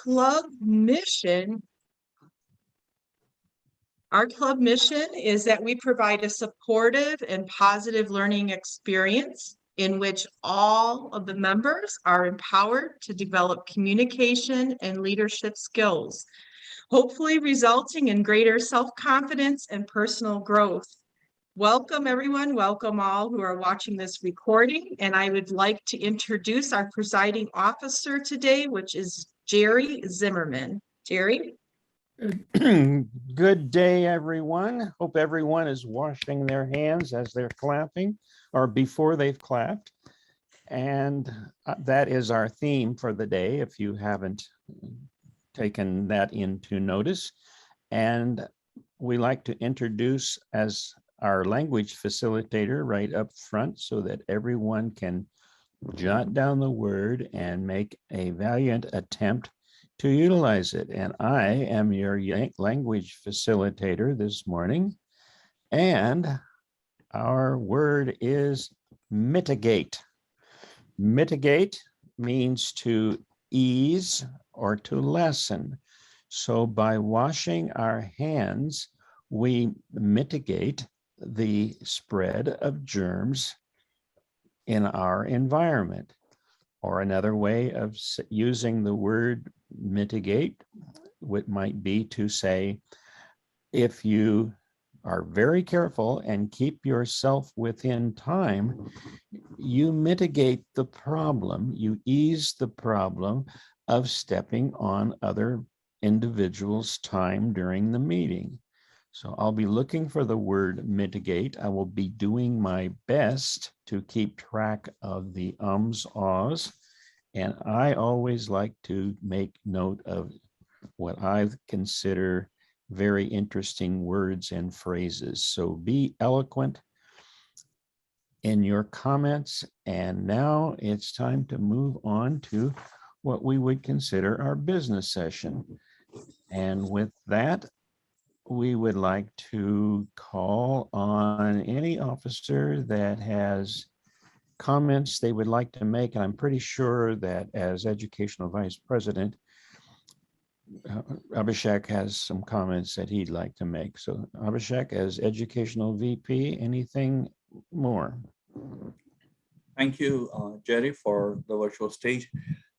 club mission is that we provide a supportive and positive learning experience in which all of the members are empowered to develop communication and leadership skills, hopefully resulting in greater self-confidence and personal growth. Welcome, everyone. Welcome all who are watching this recording. And I would like to introduce our presiding officer today, which is Jerry Zimmerman. Jerry? Good day, everyone. Hope everyone is washing their hands as they're clapping or before they've clapped. And that is our theme for the day, if you haven't taken that into notice. And we like to introduce as our language facilitator right up front so that everyone can jot down the word and make a valiant attempt to utilize it. And I am your language facilitator this morning. And our word is mitigate. Mitigate means to ease or to lessen. So by washing our hands, we mitigate the spread of germs in our environment. Or another way of using the word mitigate might be to say, if you are very careful and keep yourself within time, you mitigate the problem, you ease the problem of stepping on other individuals' time during the meeting. So I'll be looking for the word mitigate. I will be doing my best to keep track of the ums, ahs, and I always like to make note of what I consider very interesting words and phrases. So be eloquent in your comments. And now it's time to move on to what we would consider our business session. And with that, we would like to call on any officer that has comments they would like to make. And I'm pretty sure that as Educational Vice President, Abhishek has some comments that he'd like to make. So Abhishek, as Educational VP, anything more? Thank you, Jerry, for the virtual stage.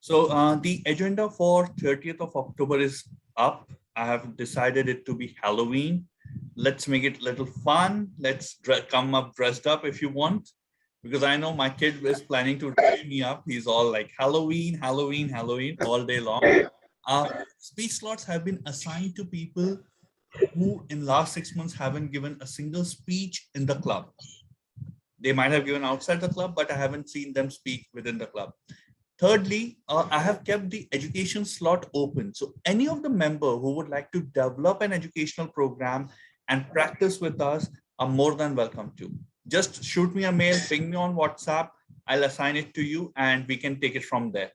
So the agenda for 30th of October is up. I have decided it to be Halloween. Let's make it a little fun. Let's come up dressed up if you want, because I know my kid is planning to dress me up. He's all like Halloween, Halloween, Halloween all day long. Speech slots have been assigned to people who in last 6 months haven't given a single speech in the club. They might have given outside the club, but I haven't seen them speak within the club. Thirdly, I have kept the education slot open. So any of the member who would like to develop an educational program and practice with us are more than welcome to. Just shoot me a mail, ping me on WhatsApp. I'll assign it to you and we can take it from there.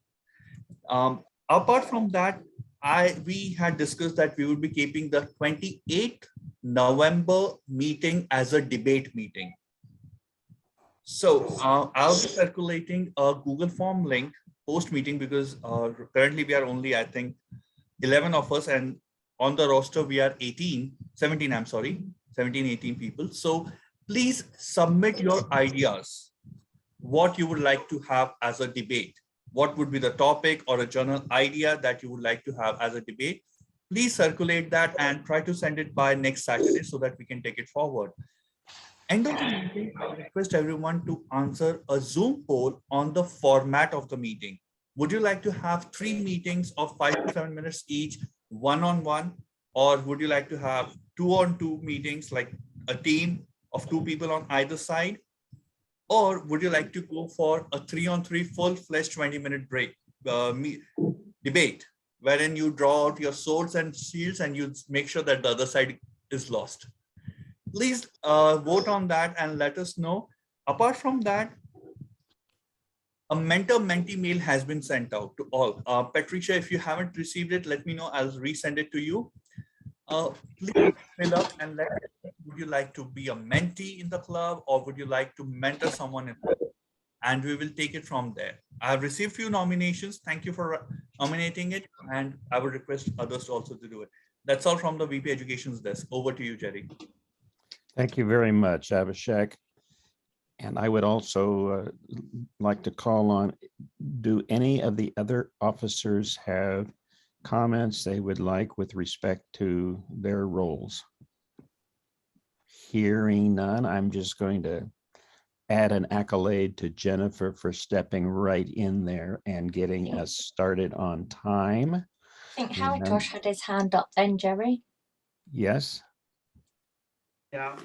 Apart from that, we had discussed that we would be keeping the 28th November meeting as a debate meeting. So I'll be circulating a Google form link post meeting because currently we are only, I think, 11 of us, and on the roster we are 17, I'm sorry, 17, 18 people. So please submit your ideas, what you would like to have as a debate. What would be the topic or a general idea that you would like to have as a debate? Please circulate that and try to send it by next Saturday so that we can take it forward. End of the meeting, I request everyone to answer a Zoom poll on the format of the meeting. Would you like to have 3 meetings of 5 to 7 minutes each, one-on-one, or would you like to have 2-on-2 meetings, like a team of 2 people on either side? Or would you like to go for a 3-on-3 full-fledged 20-minute break debate, wherein you draw out your swords and shields and you make sure that the other side is lost? Please vote on that and let us know. Apart from that, a mentor-mentee mail has been sent out to all. Patricia, if you haven't received it, let me know. I'll resend it to you. Please fill up and let me know. Would you like to be a mentee in the club or would you like to mentor someone in the club? And we will take it from there. I have received few nominations. Thank you for nominating it, and I would request others to also to do it. That's all from the VP Education's desk. Over to you, Jerry. Thank you very much, Abhishek. And I would also like to call on, do any of the other officers have comments they would like with respect to their roles? Hearing none, I'm just going to add an accolade to Jennifer for stepping right in there and getting us started on time. I think Harry Remember- Josh had his hand up then, Jerry. Yes, Yeah,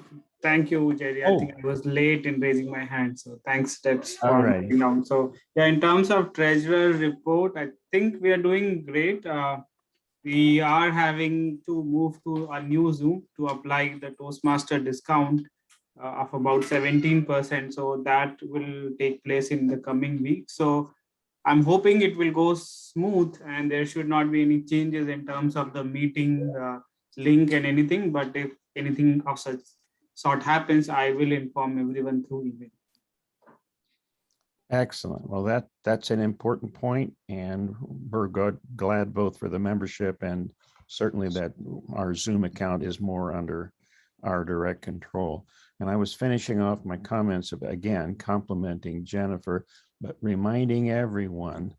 thank you, Jerry. I think I was late in raising my hand, so thanks, Steps, for Alright. noting down. So yeah, in terms of treasurer report, I think we are doing great. We are having to move to a new Zoom to apply the Toastmaster discount of about 17%. So that will take place in the coming week. So I'm hoping it will go smooth and there should not be any changes in terms of the meeting link and anything. But if anything of such sort happens, I will inform everyone through email. excellent. Well, that's an important point, and we're glad both for the membership and certainly that our Zoom account is more under our direct control. And I was finishing off my comments of, again, complimenting Jennifer, but reminding everyone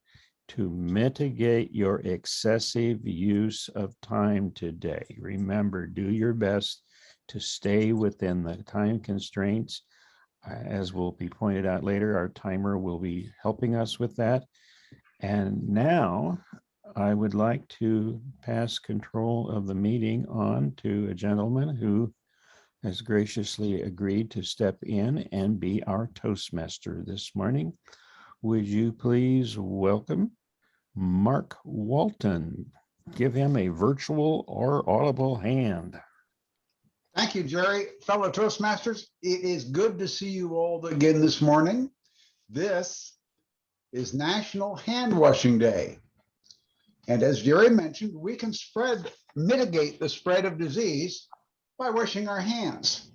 to mitigate your excessive use of time today. Remember, do your best to stay within the time constraints. As will be pointed out later, our timer will be helping us with that. And now I would like to pass control of the meeting on to a gentleman who has graciously agreed to step in and be our Toastmaster this morning. Would you please welcome Mark Walton? Give him a virtual or audible hand. Thank you, Jerry. Fellow Toastmasters, it is good to see you all again this morning. This is National Hand Washing Day. And as Jerry mentioned, we can mitigate the spread of disease by washing our hands.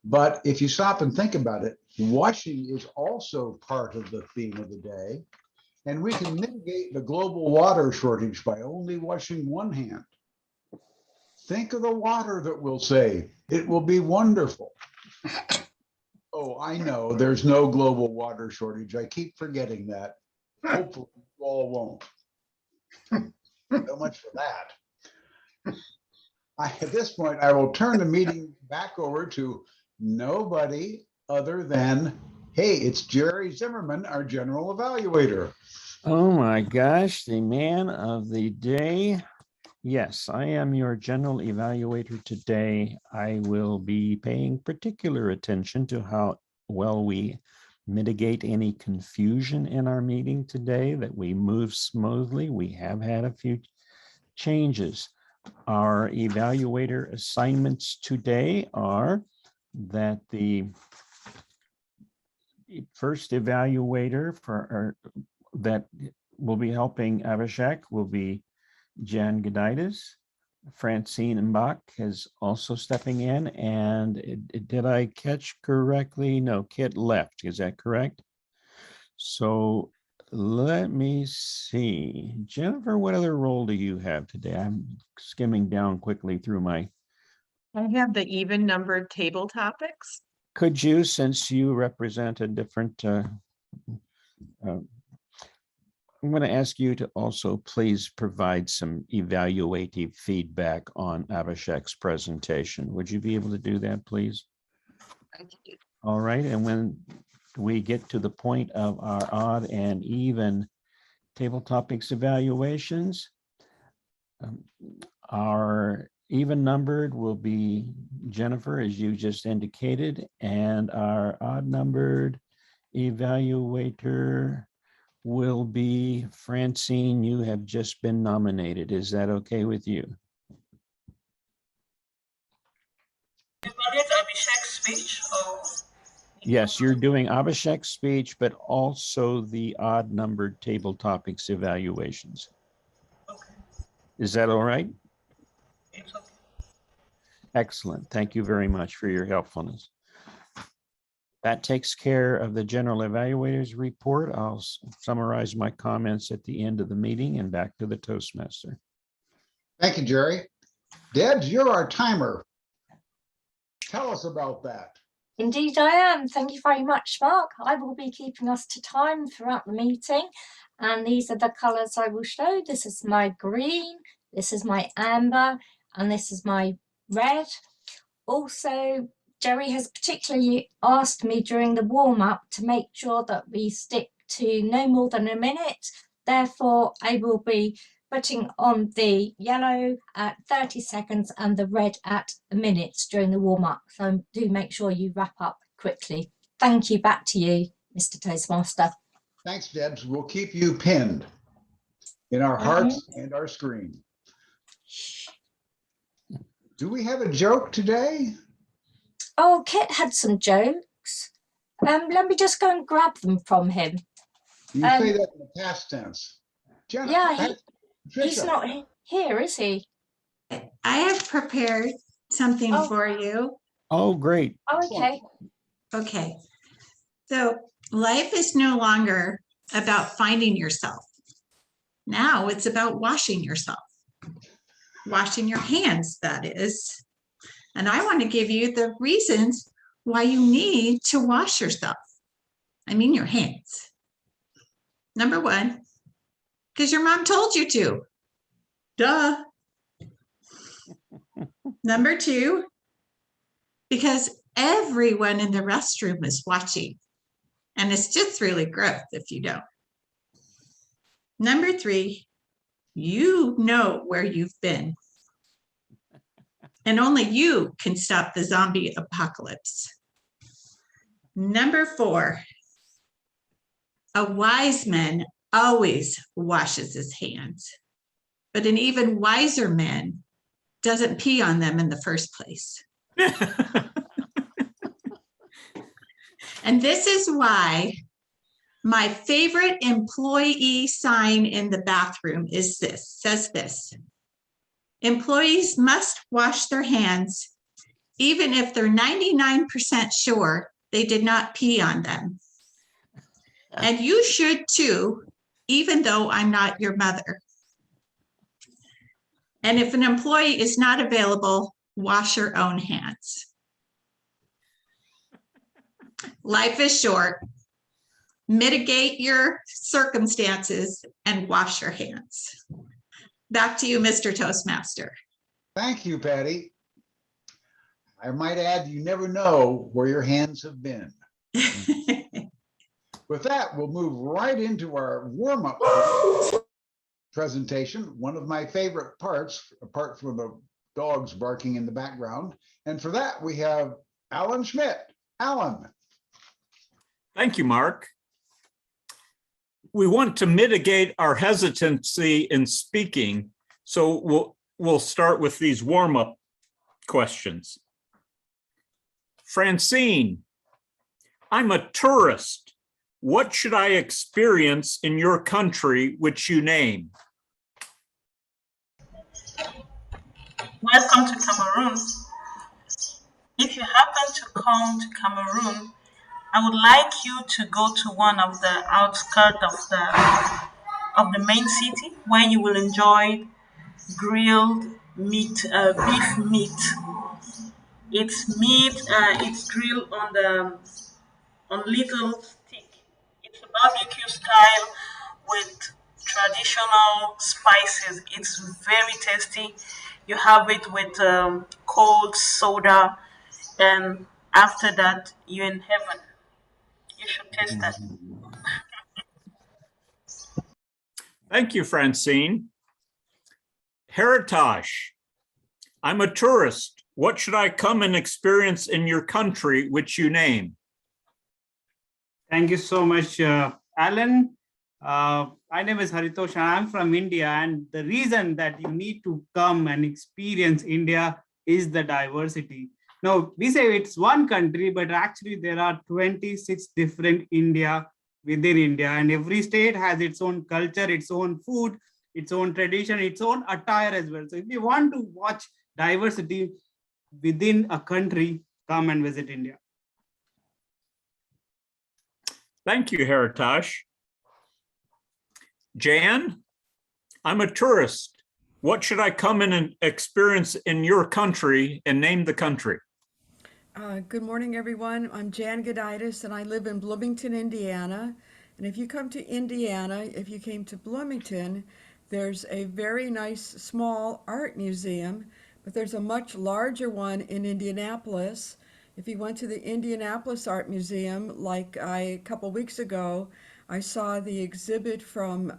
But if you stop and think about it, washing is also part of the theme of the day. And we can mitigate the global water shortage by only washing one hand. Think of the water that we'll save. It will be wonderful. Oh, I know there's no global water shortage. I keep forgetting that. Hopefully you all won't. So much for that. At this point, I will turn the meeting back over to nobody other than, hey, it's Jerry Zimmerman, our general evaluator. Oh my gosh, the man of the day. Yes, I am your general evaluator today. I will be paying particular attention to how well we mitigate any confusion in our meeting today, that we move smoothly. We have had a few changes. Our evaluator assignments today are that the first evaluator that will be helping Abhishek will be Jan Gudaitis. Francine Mbach is also stepping in, and did I catch correctly? No, Kit left. Is that correct? So let me see. Jennifer, what other role do you have today? I'm skimming down quickly through my. I have the even numbered table topics. Could you, since you represent a different I'm going to ask you to also please provide some evaluative feedback on Abhishek's presentation. Would you be able to do that, please? All right. And when we get to the point of our odd and even table topics evaluations, our even numbered will be Jennifer, as you just indicated, and our odd numbered evaluator will be Francine. You have just been nominated. Is that okay with you? Abhishek's speech? Yes, you're doing Abhishek's speech, but also the odd numbered table topics evaluations. Okay. Is that all right? It's okay. Excellent. Thank you very much for your helpfulness. That takes care of the general evaluators report. I'll summarize my comments at the end of the meeting and back to the Toastmaster. Thank you, Jerry. Debs, you're our timer. Tell us about that. Indeed, I am. Thank you very much, Mark. I will be keeping us to time throughout the meeting. And these are the colours I will show. This is my green, this is my amber, and this is my red. Also, Jerry has particularly asked me during the warm-up to make sure that we stick to no more than a minute. Therefore, I will be putting on the yellow at 30 seconds and the red at a minute during the warm-up. So do make sure you wrap up quickly. Thank you. Back to you, Mr. Toastmaster. Thanks, Debs. We'll keep you pinned in our hearts and our screen. Do we have a joke today? Oh, Kit had some jokes. Let me just go and grab them from him. You say that in the past tense. Jenna, Yeah, he's Tricia. not here, is he? I have prepared something Oh. for you. Oh, great. Oh, okay. Okay. So life is no longer about finding yourself. Now it's about washing yourself. Washing your hands, that is. And I want to give you the reasons why you need to wash yourself. I mean, your hands. Number one, because your mom told you to. Duh. Number two, because everyone in the restroom is watching. And it's just really gross if you don't. Number three, you know where you've been. And only you can stop the zombie apocalypse. Number four, a wise man always washes his hands, but an even wiser man doesn't pee on them in the first place. And this is why my favorite employee sign in the bathroom is this, says this. Employees must wash their hands, even if they're 99% sure they did not pee on them. And you should too, even though I'm not your mother. And if an employee is not available, wash your own hands. Life is short. Mitigate your circumstances and wash your hands. Back to you, Mr. Toastmaster. Thank you, Patty. I might add, you never know where your hands have been. With that, we'll move right into our warm-up presentation, one of my favorite parts, apart from the dogs barking in the background. And for that, we have Alan Schmidt. Alan. Thank you, Mark. We want to mitigate our hesitancy in speaking, so we'll start with these warm-up questions. Francine, I'm a tourist. What should I experience in your country which you name? Welcome to Cameroon. If you happen to come to Cameroon, I would like you to go to one of the outskirts of the main city, where you will enjoy grilled meat, beef meat. It's meat. It's grilled on little stick. It's a barbecue style with traditional spices. It's very tasty. You have it with cold soda, and after that, you're in heaven. You should taste that. Thank you, Francine. Heritage, I'm a tourist. What should I come and experience in your country which you name? Thank you so much, Alan. My name is Haritosh and I'm from India. And the reason that you need to come and experience India is the diversity. Now, we say it's one country, but actually there are 26 different India within India. And every state has its own culture, its own food, its own tradition, its own attire as well. So if you want to watch diversity within a country, come and visit India. Thank you, Haritosh. Jan, I'm a tourist. What should I come in and experience in your country, and name the country? Good morning, everyone. I'm Jan Goditis, and I live in Bloomington, Indiana. And if you come to Indiana, if you came to Bloomington, there's a very nice small art museum, but there's a much larger one in Indianapolis. If you went to the Indianapolis Art Museum, like a couple weeks ago, I saw the exhibit from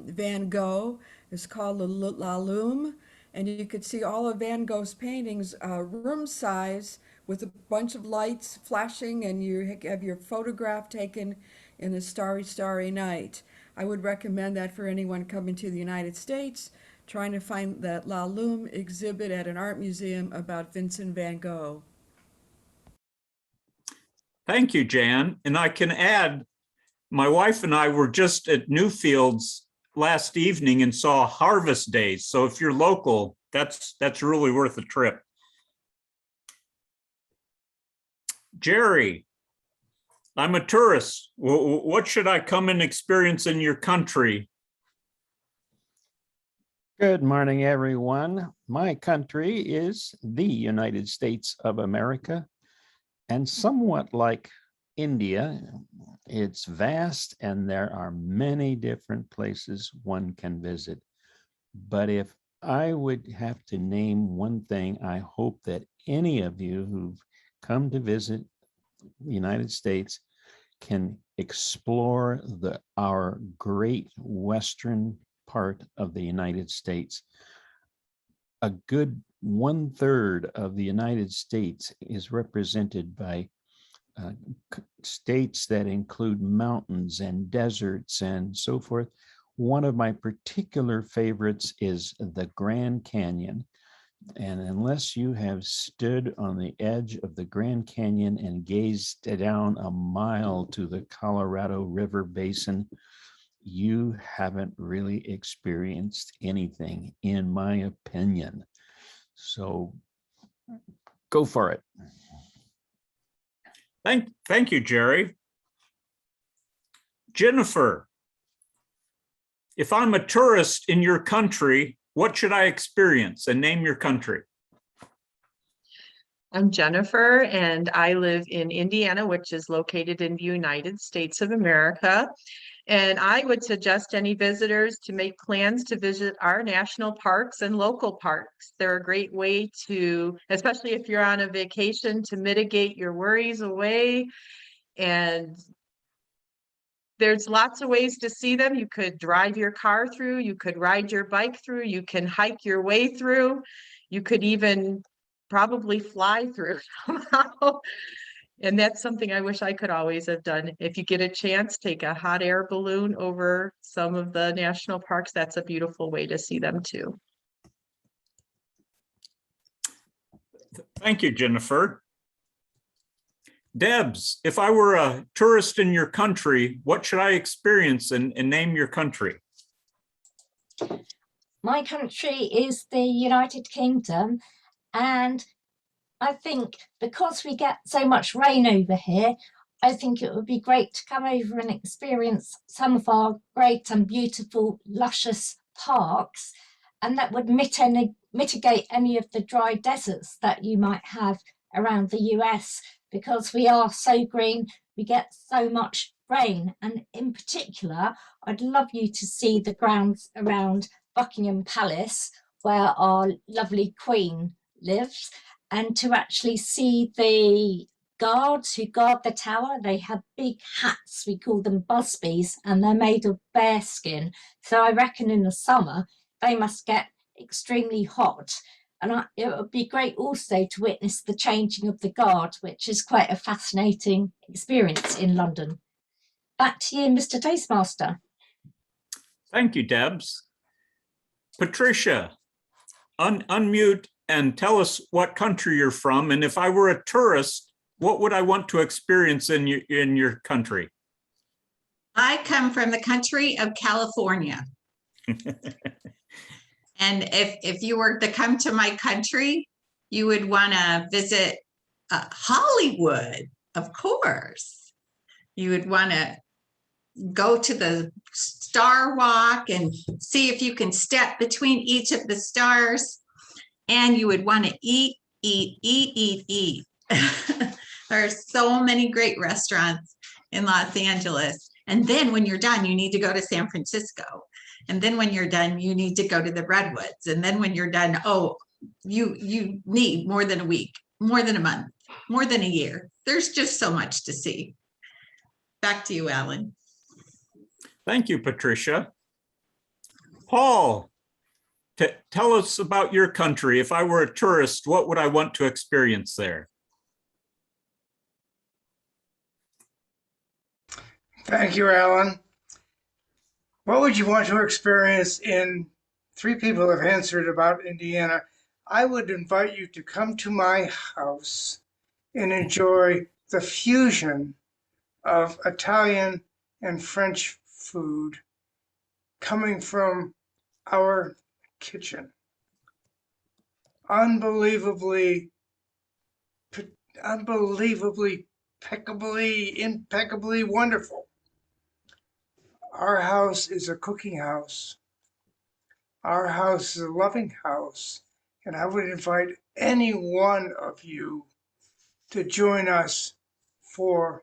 Van Gogh. It's called La Lume, and you could see all of Van Gogh's paintings room size with a bunch of lights flashing, and you have your photograph taken in the starry, starry night. I would recommend that for anyone coming to the United States, trying to find that La Lume exhibit at an art museum about Vincent van Gogh. Thank you, Jan. And I can add, my wife and I were just at Newfields last evening and saw Harvest Days. So if you're local, that's really worth a trip. Jerry, I'm a tourist. What should I come and experience in your country? Good morning, everyone. My country is the United States of America, and somewhat like India, it's vast and there are many different places one can visit. But if I would have to name one thing, I hope that any of you who've come to visit the United States can explore our great western part of the United States. A good 1/3 of the United States is represented by states that include mountains and deserts and so forth. One of my particular favorites is the Grand Canyon. And unless you have stood on the edge of the Grand Canyon and gazed down a mile to the Colorado River Basin, you haven't really experienced anything, in my opinion. So go for it. Thank you, Jerry. Jennifer, if I'm a tourist in your country, what should I experience, and name your country? I'm Jennifer, and I live in Indiana, which is located in the United States of America. And I would suggest any visitors to make plans to visit our national parks and local parks. They're a great way to, especially if you're on a vacation, to mitigate your worries away. And there's lots of ways to see them. You could drive your car through, you could ride your bike through, you can hike your way through, you could even probably fly through somehow. And that's something I wish I could always have done. If you get a chance, take a hot air balloon over some of the national parks. That's a beautiful way to see them too. Thank you, Jennifer. Debs, if I were a tourist in your country, what should I experience, and name your country? My country is the United Kingdom, and I think because we get so much rain over here, I think it would be great to come over and experience some of our great and beautiful, luscious parks, and that would mitigate any of the dry deserts that you might have around the US, because we are so green, we get so much rain. And in particular, I'd love you to see the grounds around Buckingham Palace, where our lovely Queen lives, and to actually see the guards who guard the tower. They have big hats, we call them busbies, and they're made of bear skin. So I reckon in the summer, they must get extremely hot. And it would be great also to witness the changing of the guard, which is quite a fascinating experience in London. Back to you, Mr. Toastmaster. Thank you, Debs. Patricia, unmute and tell us what country you're from. And if I were a tourist, what would I want to experience in your country? I come from the country of California. And if you were to come to my country, you would want to visit Hollywood, of course. You would want to go to the star walk and see if you can step between each of the stars. And you would want to eat, eat, eat, eat, eat. There are so many great restaurants in Los Angeles. And then when you're done, you need to go to San Francisco. And then when you're done, you need to go to the Redwoods. And then when you're done, oh, you need more than a week, more than a month, more than a year. There's just so much to see. Back to you, Alan. Thank you, Patricia. Paul, tell us about your country. If I were a tourist, what would I want to experience there? Thank you, Alan. What would you want to experience in? 3 people have answered about Indiana. I would invite you to come to my house and enjoy the fusion of Italian and French food coming from our kitchen. Unbelievably, impeccably wonderful. Our house is a cooking house. Our house is a loving house. And I would invite any one of you to join us for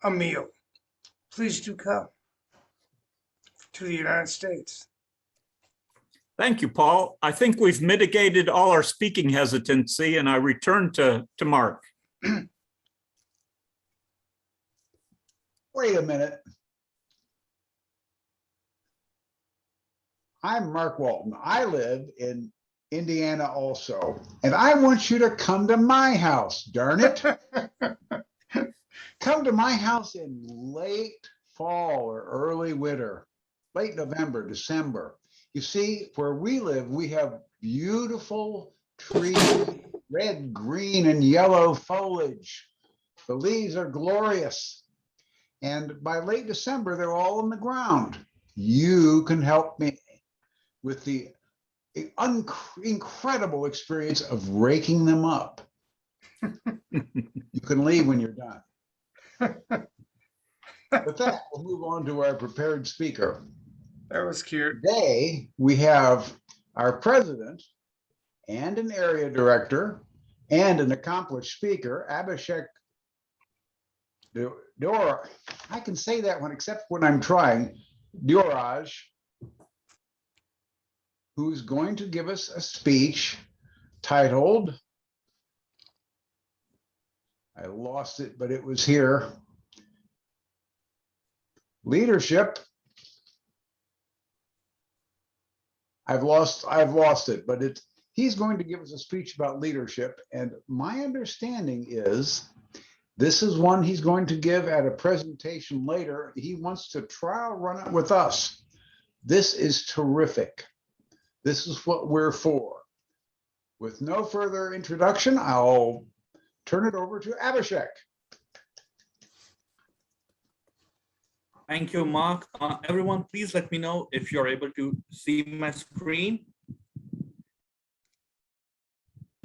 a meal. Please do come to the United States. Thank you, Paul. I think we've mitigated all our speaking hesitancy, and I return to Mark. Wait a minute. I'm Mark Walton. I live in Indiana also, and I want you to come to my house, darn it. Come to my house in late fall or early winter, late November, December. You see, where we live, we have beautiful trees, red, green, and yellow foliage. The leaves are glorious. And by late December, they're all in the ground. You can help me with the incredible experience of raking them up. You can leave when you're done. With that, we'll move on to our prepared speaker. That was cute. Today, we have our president and an area director and an accomplished speaker, Abhishek Dora. I can say that one, except when I'm trying, Duraj, who's going to give us a speech titled, I lost it, but it was here, Leadership. I've lost it, but he's going to give us a speech about leadership. And my understanding is this is one he's going to give at a presentation later. He wants to trial run it with us. This is terrific. This is what we're for. With no further introduction, I'll turn it over to Abhishek. Thank you, Mark. Everyone, please let me know if you're able to see my screen.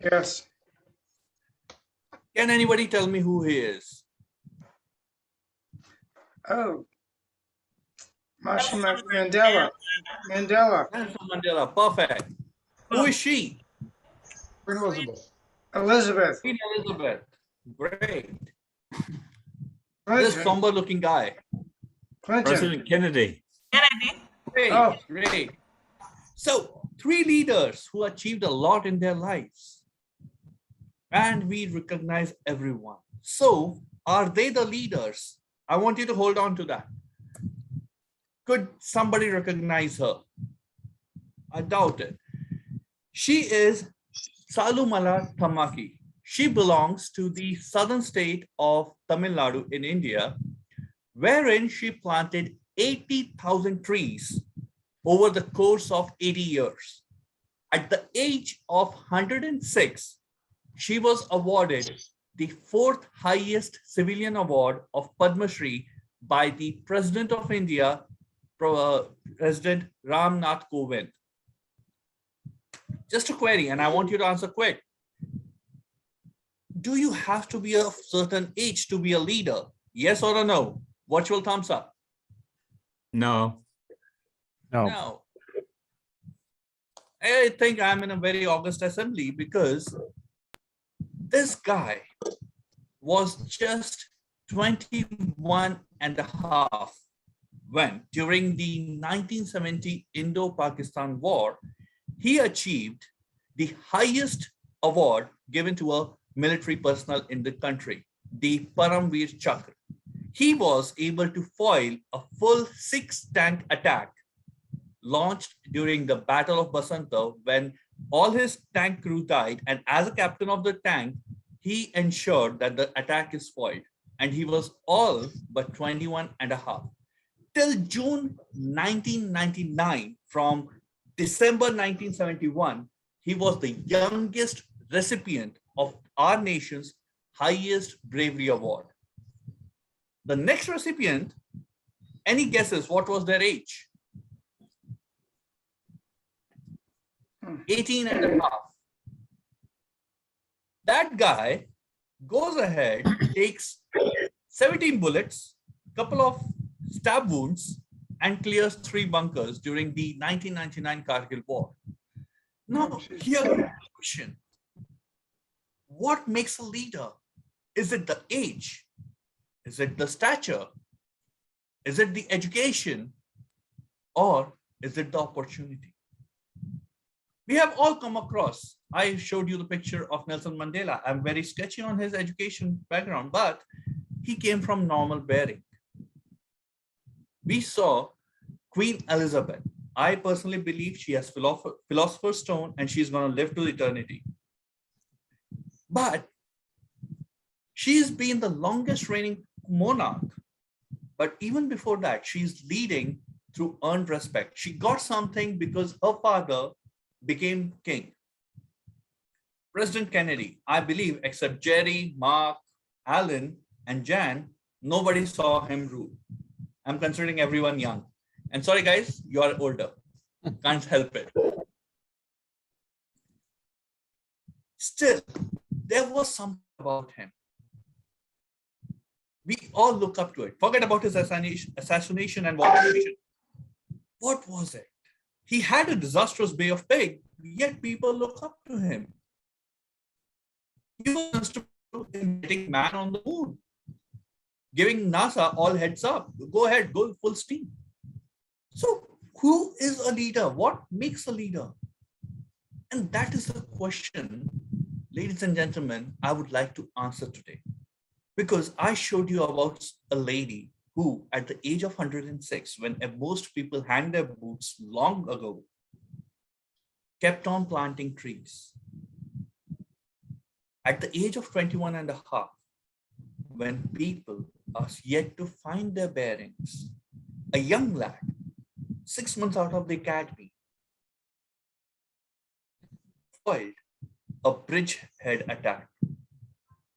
Yes. Can anybody tell me who he is? Oh, Nelson Mandela. Nelson Mandela, perfect. Who is she? Queen Elizabeth. Elizabeth. Queen Elizabeth. Great. Clinton. This somber looking guy. Clinton. President Kennedy. Great, Oh. great. So 3 leaders who achieved a lot in their lives. And we recognize everyone. So are they the leaders? I want you to hold on to that. Could somebody recognize her? I doubt it. She is Salumala Thamaki. She belongs to the southern state of Tamil Nadu in India, wherein she planted 80,000 trees over the course of 80 years. At the age of 106, she was awarded the 4th highest civilian award of Padma Shri by the President of India, President Ram Nath Kovind. Just a query, and I want you to answer quick. Do you have to be a certain age to be a leader? Yes or a no? Virtual thumbs up. No. No, No. I think I'm in a very august assembly because this guy was just 21 and a half when, during the 1970 Indo-Pakistan War, he achieved the highest award given to a military personnel in the country, the Paramveer Chakra. He was able to foil a full 6-tank attack launched during the Battle of Basanta when all his tank crew died, and as a captain of the tank, he ensured that the attack is foiled, and he was all but 21 and a half. Till June 1999, from December 1971, he was the youngest recipient of our nation's highest bravery award. The next recipient, any guesses what was their age? 18 and a half. That guy goes ahead, takes 17 bullets, couple of stab wounds, and clears 3 bunkers during the 1999 Kargil War. Now, here comes the question. What makes a leader? Is it the age? Is it the stature? Is it the education? Or is it the opportunity? We have all come across, I showed you the picture of Nelson Mandela. I'm very sketchy on his education background, but he came from normal bearing. We saw Queen Elizabeth. I personally believe she has philosopher's stone and she's going to live to eternity. But she's been the longest reigning monarch. But even before that, she's leading through earned respect. She got something because her father became king. President Kennedy, I believe, except Jerry, Mark, Alan, and Jan, nobody saw him rule. I'm considering everyone young. And sorry, guys, you are older. Can't help it. Still, there was something about him. We all look up to it. Forget about his assassination and violation. What was it? He had a disastrous Bay of Pig, yet people look up to him. He was instrumental in getting man on the moon, giving NASA all heads up. Go ahead, go full steam. So who is a leader? What makes a leader? And that is the question, ladies and gentlemen, I would like to answer today. Because I showed you about a lady who, at the age of 106, when most people hang their boots long ago, kept on planting trees. At the age of 21 and a half, when people are yet to find their bearings, a young lad, 6 months out of the academy, foiled a bridgehead attack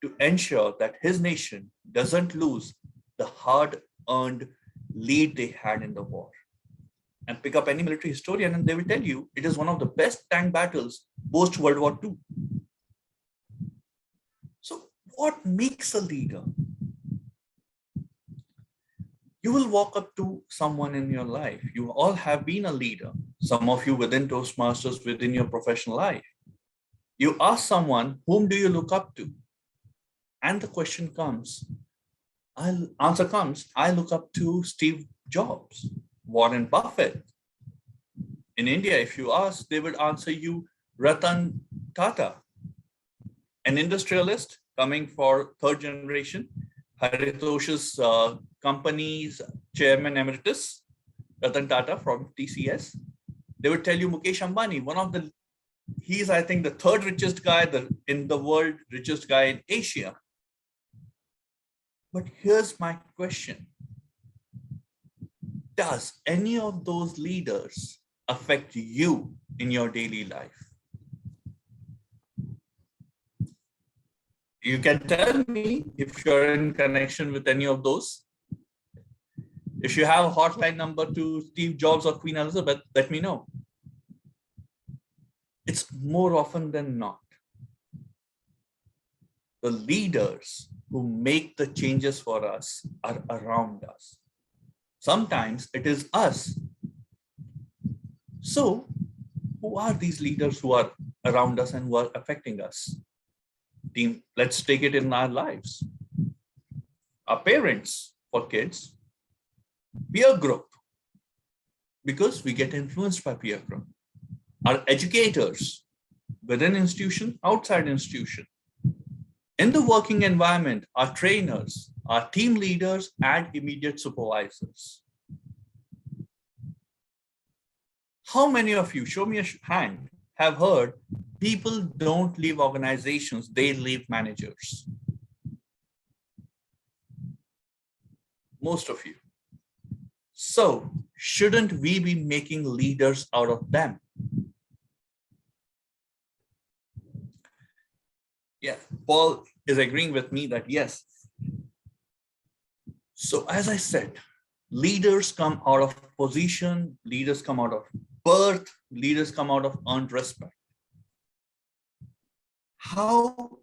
to ensure that his nation doesn't lose the hard-earned lead they had in the war. And pick up any military historian and they will tell you it is one of the best tank battles post-World War II. So what makes a leader? You will walk up to someone in your life. You all have been a leader. Some of you within Toastmasters, within your professional life. You ask someone, whom do you look up to? And the question comes, answer comes, I look up to Steve Jobs, Warren Buffett. In India, if you ask, they would answer you Ratan Tata, an industrialist coming for 3rd generation, Haritosh's company's chairman emeritus, Ratan Tata from TCS. They would tell you Mukesh Ambani, he's I think the 3rd richest guy in the world, richest guy in Asia. But here's my question. Does any of those leaders affect you in your daily life? You can tell me if you're in connection with any of those. If you have a hotline number to Steve Jobs or Queen Elizabeth, let me know. It's more often than not the leaders who make the changes for us are around us. Sometimes it is us. So who are these leaders who are around us and who are affecting us? Team, let's take it in our lives. Our parents for kids, peer group, because we get influenced by peer group. Our educators within institution, outside institution. In the working environment, our trainers, our team leaders, and immediate supervisors. How many of you, show me a hand, have heard people don't leave organizations, they leave managers? Most of you. So shouldn't we be making leaders out of them? Yeah, Paul is agreeing with me that yes. So as I said, leaders come out of position, leaders come out of birth, leaders come out of earned respect. How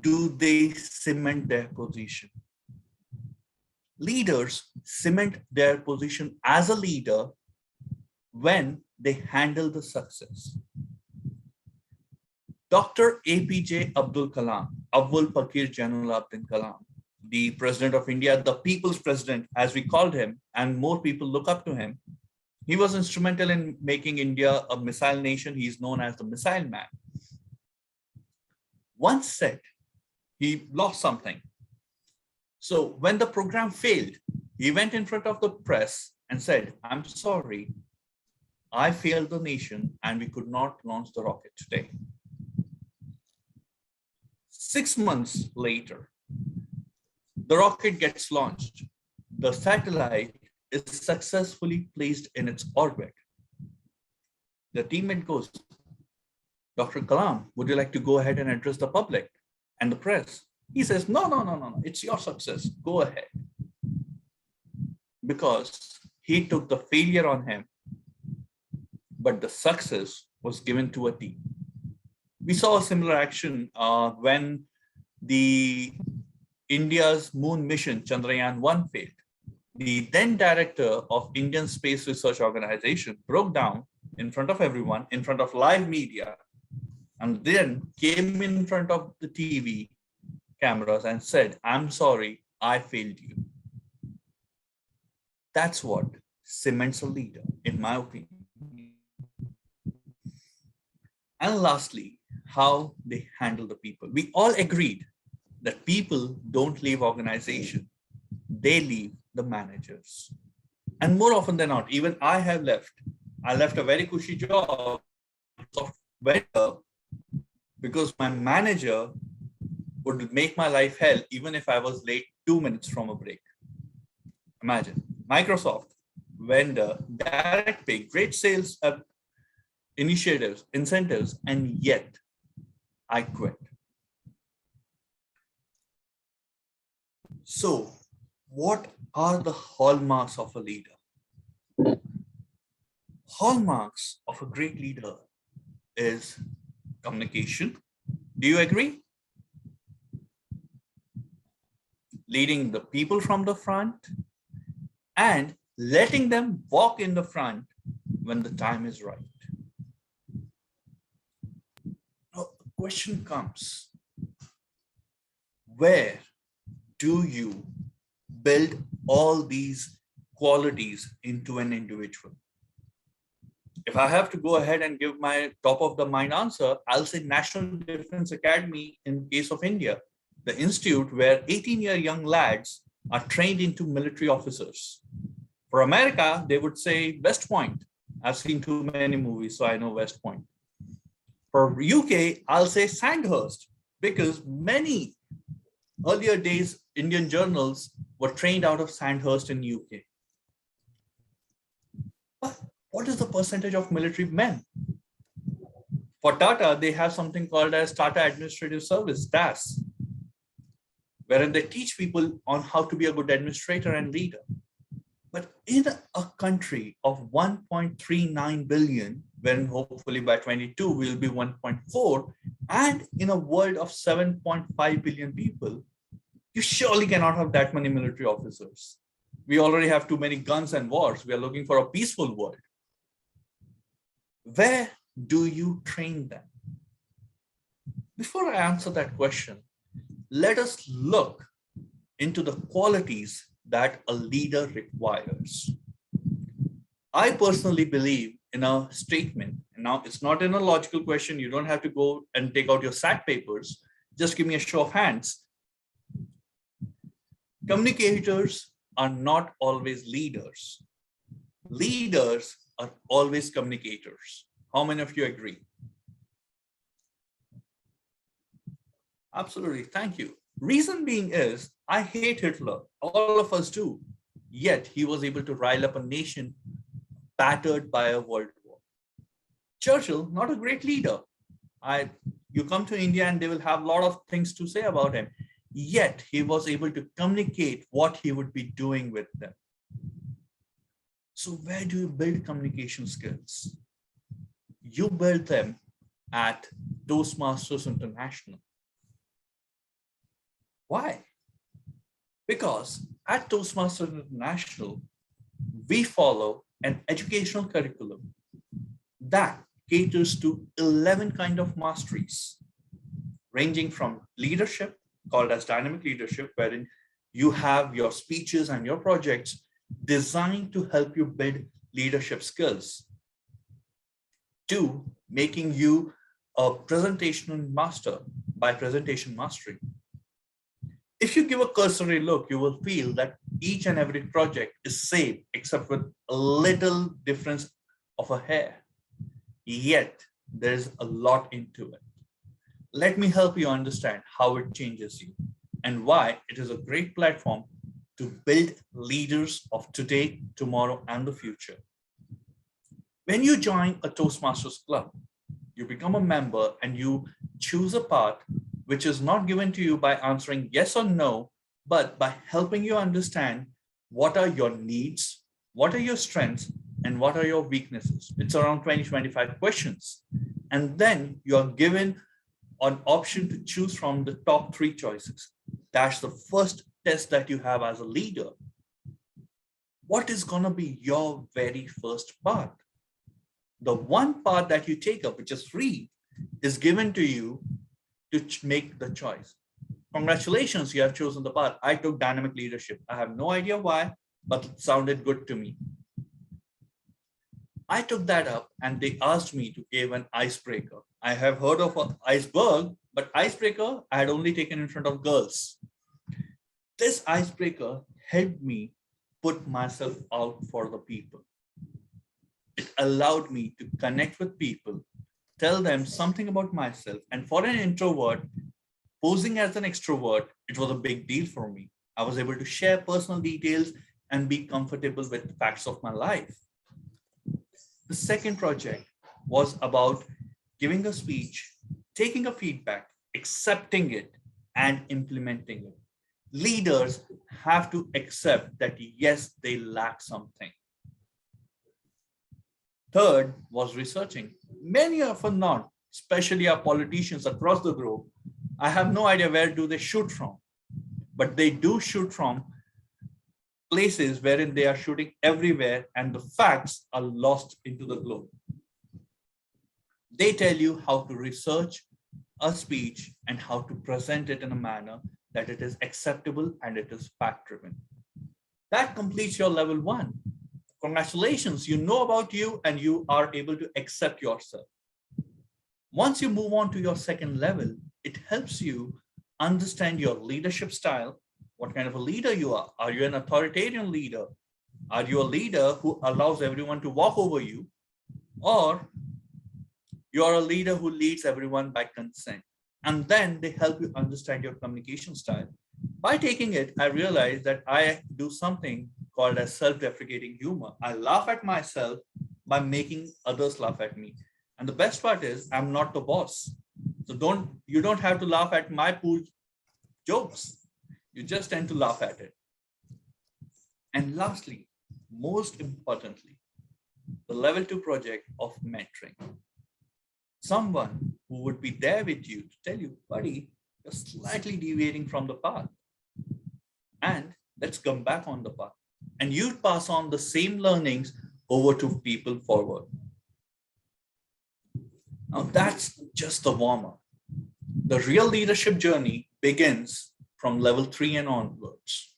do they cement their position? Leaders cement their position as a leader when they handle the success. Dr. APJ Abdul Kalam, Awwal Pakir Jainul Abidin Kalam, the president of India, the people's president, as we called him, and more people look up to him. He was instrumental in making India a missile nation. He's known as the missile man. Once said, he lost something. So when the program failed, he went in front of the press and said, "I'm sorry, I failed the nation and we could not launch the rocket today." 6 months later, the rocket gets launched. The satellite is successfully placed in its orbit. The teammate goes, "Dr. Kalam, would you like to go ahead and address the public and the press?" He says, no, it's your success, go ahead. Because he took the failure on him, but the success was given to a team. We saw a similar action when the India's moon mission, Chandrayaan-1 failed. The then director of Indian Space Research Organization broke down in front of everyone, in front of live media, and then came in front of the TV cameras and said, "I'm sorry, I failed you." That's what cements a leader, in my opinion. And lastly, how they handle the people. We all agreed that people don't leave organization, they leave the managers. And more often than not, even I have left. I left a very cushy job because my manager would make my life hell even if I was late 2 minutes from a break. Imagine, Microsoft, vendor, direct pay, great sales initiatives, incentives, and yet I quit. So what are the hallmarks of a leader? Hallmarks of a great leader is communication. Do you agree? Leading the people from the front and letting them walk in the front when the time is right. Now, the question comes, where do you build all these qualities into an individual? If I have to go ahead and give my top of the mind answer, I'll say National Defense Academy in case of India, the institute where 18-year young lads are trained into military officers. For America, they would say West Point. I've seen too many movies, so I know West Point. For UK, I'll say Sandhurst, because many earlier days Indian journals were trained out of Sandhurst in UK. But what is the percentage of military men? For Tata, they have something called as Tata Administrative Service, TAS, wherein they teach people on how to be a good administrator and leader. But in a country of 1.39 billion, when hopefully by 22 we'll be 1.4, and in a world of 7.5 billion people, you surely cannot have that many military officers. We already have too many guns and wars. We are looking for a peaceful world. Where do you train them? Before I answer that question, let us look into the qualities that a leader requires. I personally believe in a statement. Now, it's not in a logical question. You don't have to go and take out your SAT papers. Just give me a show of hands. Communicators are not always leaders. Leaders are always communicators. How many of you agree? Absolutely, thank you. Reason being is, I hate Hitler, all of us do, yet he was able to rile up a nation battered by a world war. Churchill, not a great leader. You come to India and they will have a lot of things to say about him, yet he was able to communicate what he would be doing with them. So where do you build communication skills? You build them at Toastmasters International. Why? Because at Toastmasters International, we follow an educational curriculum that caters to 11 kinds of masteries, ranging from leadership, called as dynamic leadership, wherein you have your speeches and your projects designed to help you build leadership skills, to making you a presentation master by presentation mastery. If you give a cursory look, you will feel that each and every project is same, except with a little difference of a hair. Yet, there's a lot into it. Let me help you understand how it changes you and why it is a great platform to build leaders of today, tomorrow, and the future. When you join a Toastmasters club, you become a member and you choose a path which is not given to you by answering yes or no, but by helping you understand what are your needs, what are your strengths, and what are your weaknesses. It's around 20-25 questions. And then you are given an option to choose from the top 3 choices. That's the first test that you have as a leader. What is going to be your very first part? The one part that you take up, which is free, is given to you to make the choice. Congratulations, you have chosen the path. I took dynamic leadership. I have no idea why, but it sounded good to me. I took that up and they asked me to give an icebreaker. I have heard of an iceberg, but icebreaker I had only taken in front of girls. This icebreaker helped me put myself out for the people. It allowed me to connect with people, tell them something about myself. And for an introvert, posing as an extrovert, it was a big deal for me. I was able to share personal details and be comfortable with the facts of my life. The second project was about giving a speech, taking a feedback, accepting it, and implementing it. Leaders have to accept that, yes, they lack something. Third was researching. Many of us not, especially our politicians across the globe, I have no idea where do they shoot from, but they do shoot from places wherein they are shooting everywhere and the facts are lost into the globe. They tell you how to research a speech and how to present it in a manner that it is acceptable and it is fact-driven. That completes your level 1. Congratulations, you know about you and you are able to accept yourself. Once you move on to your second level, it helps you understand your leadership style, what kind of a leader you are. Are you an authoritarian leader? Are you a leader who allows everyone to walk over you? Or you are a leader who leads everyone by consent? And then they help you understand your communication style. By taking it, I realized that I do something called as self-deprecating humor. I laugh at myself by making others laugh at me. And the best part is I'm not the boss. So you don't have to laugh at my pool jokes. You just tend to laugh at it. And lastly, most importantly, the level 2 project of mentoring. Someone who would be there with you to tell you, buddy, you're slightly deviating from the path. And let's come back on the path. and you pass on the same learnings over to people forward. Now that's just the warm-up. The real leadership journey begins from level 3 and onwards.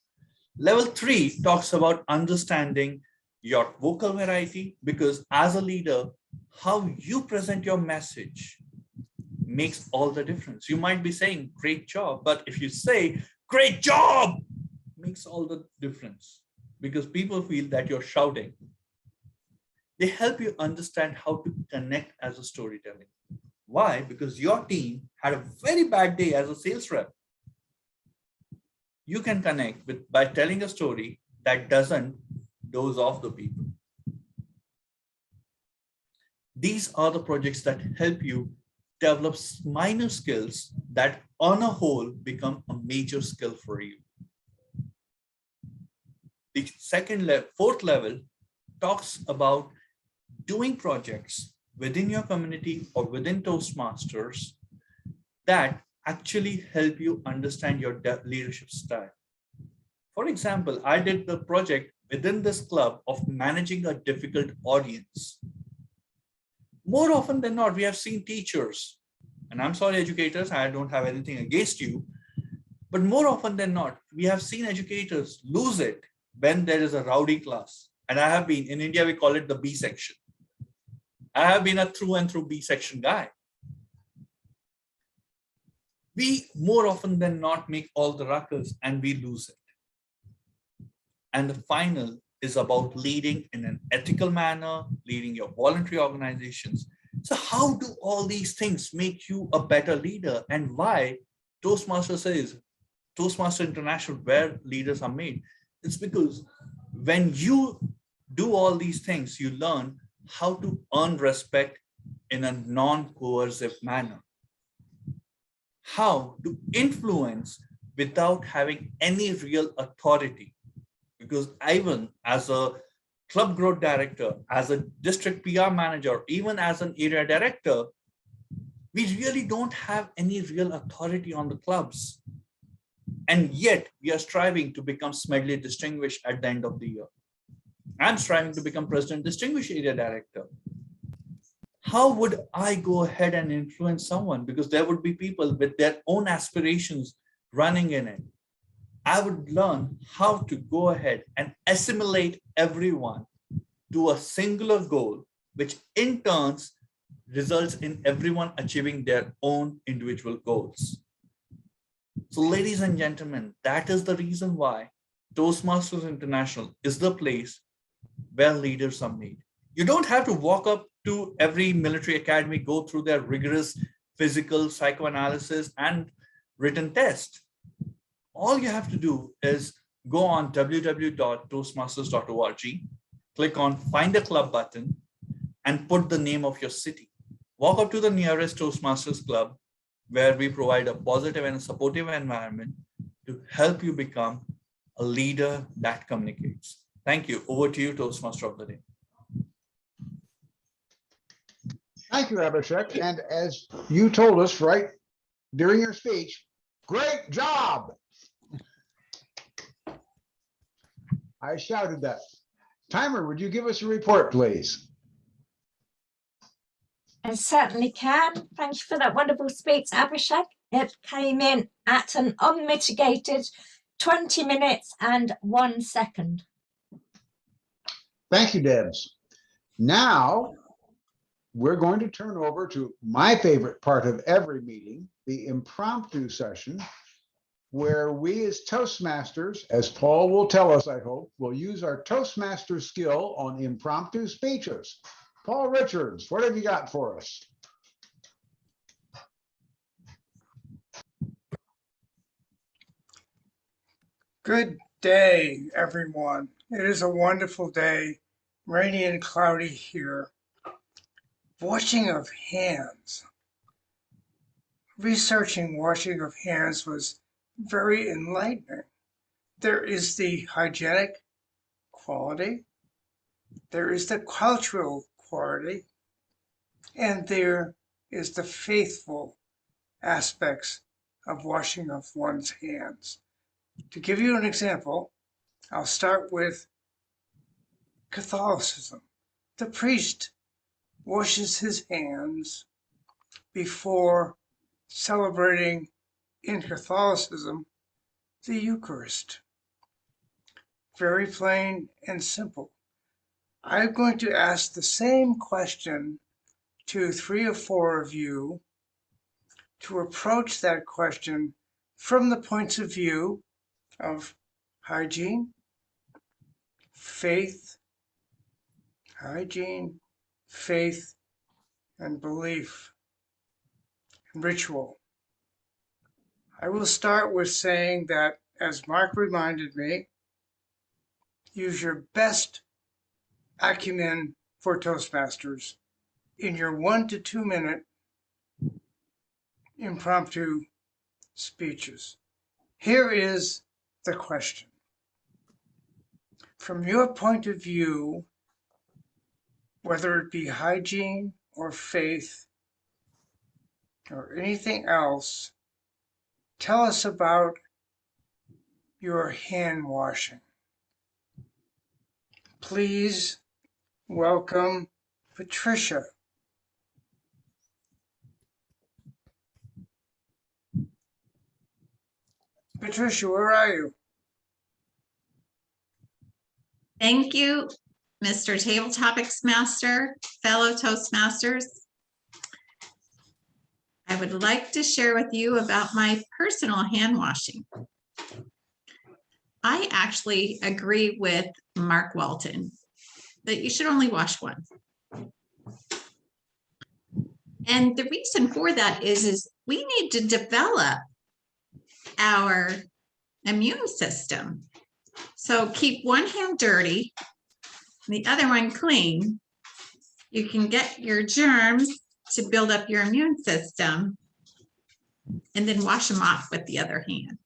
Level 3 talks about understanding your vocal variety, because as a leader, how you present your message makes all the difference. You might be saying great job, but if you say great job, makes all the difference, because people feel that you're shouting. They help you understand how to connect as a storytelling. Why? Because your team had a very bad day as a sales rep. You can connect with by telling a story that doesn't doze off the people. These are the projects that help you develop minor skills that on a whole become a major skill for you. The fourth level talks about doing projects within your community or within Toastmasters that actually help you understand your leadership style. For example, I did the project within this club of managing a difficult audience. More often than not, we have seen teachers, and I'm sorry, educators, I don't have anything against you, but more often than not, we have seen educators lose it when there is a rowdy class. And I have been, in India, we call it the B section. I have been a through and through B section guy. We more often than not make all the ruckus and we lose it. And the final is about leading in an ethical manner, leading your voluntary organizations. So how do all these things make you a better leader, and why Toastmasters is Toastmaster International, where leaders are made? It's because when you do all these things, you learn how to earn respect in a non-coercive manner, how to influence without having any real authority. Because even as a club growth director, as a district PR manager, even as an area director, we really don't have any real authority on the clubs. And yet we are striving to become Smedley Distinguished at the end of the year. I'm striving to become President Distinguished Area Director. How would I go ahead and influence someone? Because there would be people with their own aspirations running in it. I would learn how to go ahead and assimilate everyone to a singular goal, which in turn results in everyone achieving their own individual goals. So ladies and gentlemen, that is the reason why Toastmasters International is the place where leaders are made. You don't have to walk up to every military academy, go through their rigorous physical, psychoanalysis, and written test. All you have to do is go on www.toastmasters.org, click on Find a Club button, and put the name of your city. Walk up to the nearest Toastmasters club, where we provide a positive and a supportive environment to help you become a leader that communicates. Thank you. Over to you, Toastmaster of the Day. Thank you, Abhishek. And as you told us right during your speech, great job. I shouted that. Timer, would you give us a report, please? I certainly can. Thank you for that wonderful speech, Abhishek. It came in at an unmitigated 20 minutes and 1 second. Thank you, Debs. Now, we're going to turn over to my favorite part of every meeting, the impromptu session, where we as Toastmasters, as Paul will tell us, I hope, will use our Toastmaster skill on impromptu speeches. Paul Richards, what have you got for us? Good day, everyone. It is a wonderful day, rainy and cloudy here. Washing of hands. Researching washing of hands was very enlightening. There is the hygienic quality, there is the cultural quality, and there is the faithful aspects of washing of one's hands. To give you an example, I'll start with Catholicism. The priest washes his hands before celebrating in Catholicism the Eucharist. Very plain and simple. I'm going to ask the same question to 3 or 4 of you to approach that question from the points of view of hygiene, faith, hygiene, faith, and belief, and ritual. I will start with saying that, as Mark reminded me, use your best acumen for Toastmasters in your 1 to 2 minute impromptu speeches. Here is the question. From your point of view, whether it be hygiene or faith or anything else, tell us about your hand washing. Please welcome Patricia. Patricia, where are you? Thank you, Mr. Table Topics Master, fellow Toastmasters. I would like to share with you about my personal hand washing. I actually agree with Mark Walton that you should only wash one. And the reason for that is we need to develop our immune system. So keep one hand dirty, the other one clean. You can get your germs to build up your immune system and then wash them off with the other hand.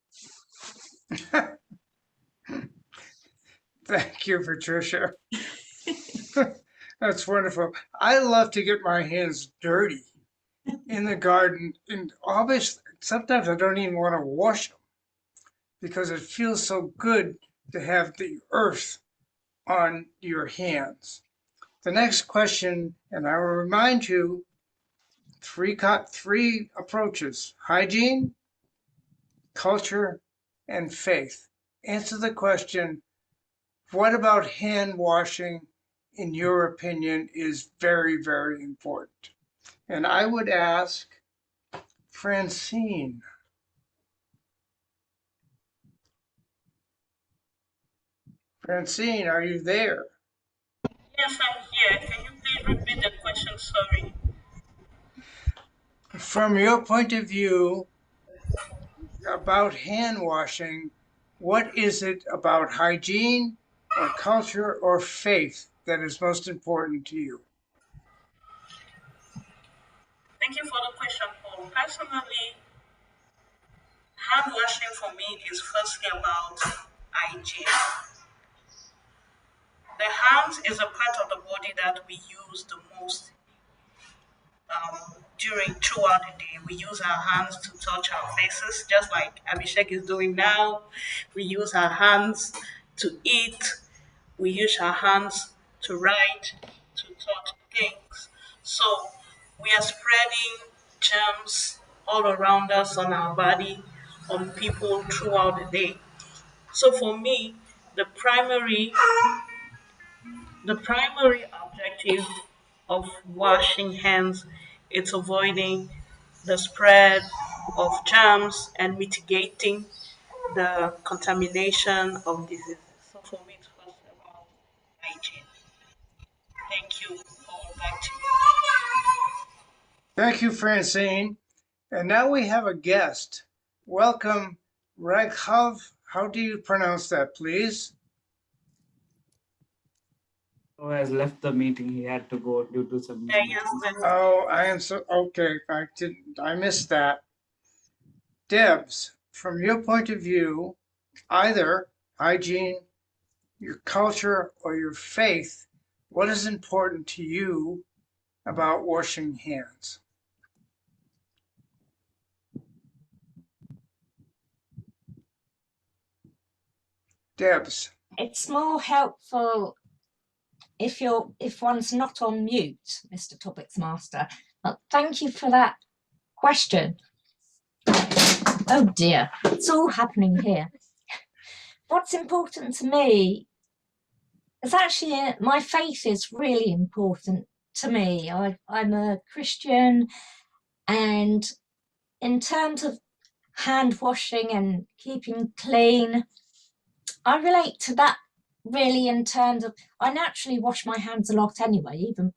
Thank you, Patricia. That's wonderful. I love to get my hands dirty in the garden, and obviously sometimes I don't even want to wash them because it feels so good to have the earth on your hands. The next question, and I will remind you, three approaches: hygiene, culture, and faith. Answer the question, what about hand washing, in your opinion, is very, very important? And I would ask Francine. Francine, are you there? Yes, I'm here. Can you please repeat the question? Sorry. From your point of view about hand washing, what is it about hygiene or culture or faith that is most important to you? Thank you for the question, Paul. Personally, hand washing for me is firstly about hygiene. The hands is a part of the body that we use the most throughout the day. We use our hands to touch our faces, just like Abhishek is doing now. We use our hands to eat. We use our hands to write, to touch things. So we are spreading germs all around us on our body, on people throughout the day. So for me, the primary objective of washing hands is avoiding the spread of germs and mitigating the contamination of diseases. So for me, it's first about hygiene. Thank you. Back to you. Thank you, Francine. And now we have a guest. Welcome, Raghav. How do you pronounce that, please? Who has left the meeting? He had to go due to some. Oh, I am so okay. I missed that. Debs, from your point of view, either hygiene, your culture, or your faith, what is important to you about washing hands? Debs. It's more helpful if one's not on mute, Mr. Topics Master. Thank you for that question. Oh dear, it's all happening here. What's important to me is actually my faith is really important to me. I'm a Christian, and in terms of hand washing and keeping clean, I relate to that really in terms of, I naturally wash my hands a lot anyway, even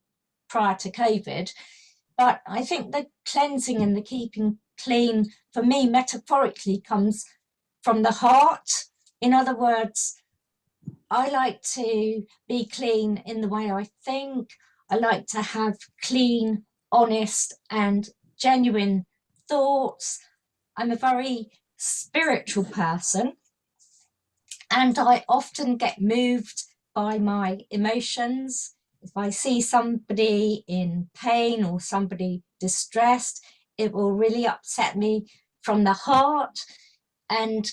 prior to COVID, but I think the cleansing and the keeping clean for me metaphorically comes from the heart. In other words, I like to be clean in the way I think. I like to have clean, honest and genuine thoughts. I'm a very spiritual person, and I often get moved by my emotions. If I see somebody in pain or somebody distressed, it will really upset me from the heart, and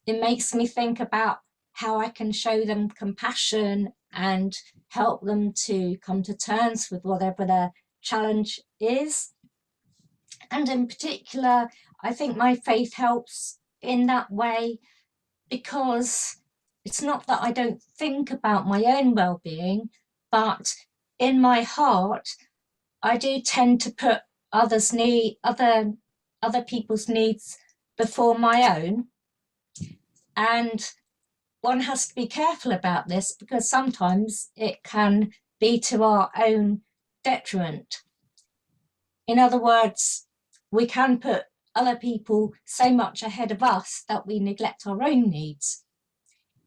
it makes me think about how I can show them compassion and help them to come to terms with whatever their challenge is. And in particular, I think my faith helps in that way, because it's not that I don't think about my own well-being, but in my heart, I do tend to put other people's needs before my own. And one has to be careful about this, because sometimes it can be to our own detriment. In other words, we can put other people so much ahead of us that we neglect our own needs.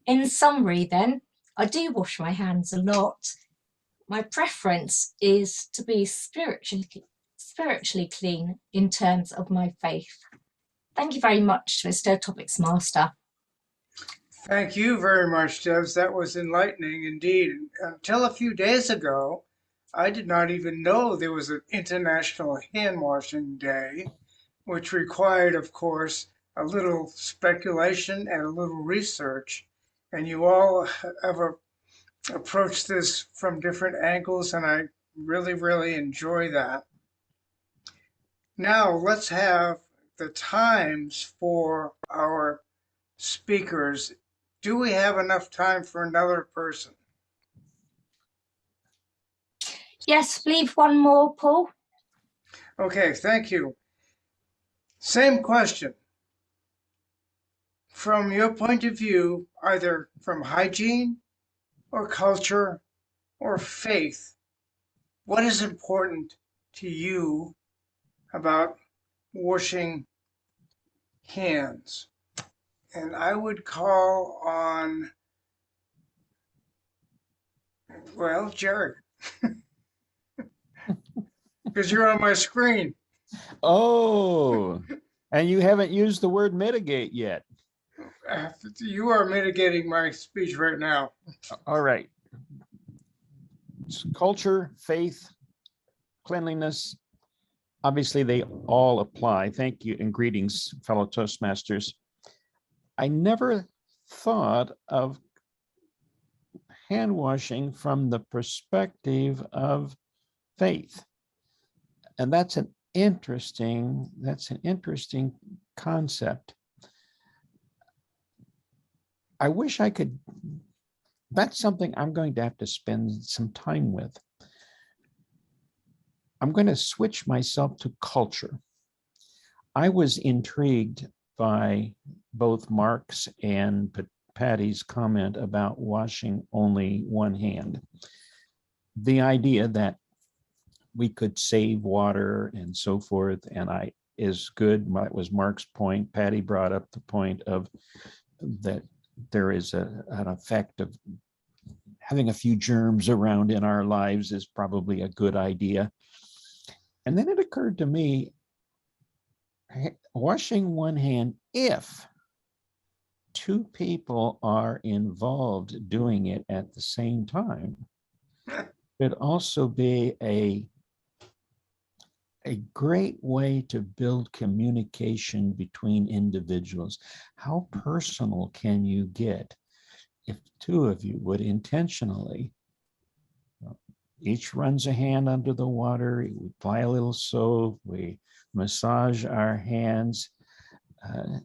In summary then, I do wash my hands a lot. My preference is to be spiritually clean in terms of my faith. Thank you very much, Mr. Topics Master. Thank you very much, Debs. That was enlightening indeed. Until a few days ago, I did not even know there was an International Hand Washing Day, which required, of course, a little speculation and a little research. And you all have approached this from different angles, and I really, really enjoy that. Now let's have the times for our speakers. Do we have enough time for another person? Yes, leave one more, Paul. Okay, thank you. Same question. From your point of view, either from hygiene or culture or faith, what is important to you about washing hands? And I would call on, well, Jerry, because you're on my screen. Oh, and you haven't used the word mitigate yet. You are mitigating my speech right now. All right. Culture, faith, cleanliness, obviously they all apply. Thank you and greetings, fellow Toastmasters. I never thought of hand washing from the perspective of faith. And that's an interesting concept. I wish I could, that's something I'm going to have to spend some time with. I'm going to switch myself to culture. I was intrigued by both Mark's and Patty's comment about washing only one hand. The idea that we could save water and so forth, and is good. That was Mark's point. Patty brought up the point of that there is an effect of having a few germs around in our lives is probably a good idea. And then it occurred to me, washing one hand, if two people are involved doing it at the same time, could also be a great way to build communication between individuals. How personal can you get if two of you would intentionally each runs a hand under the water. We apply a little soap. We massage our hands.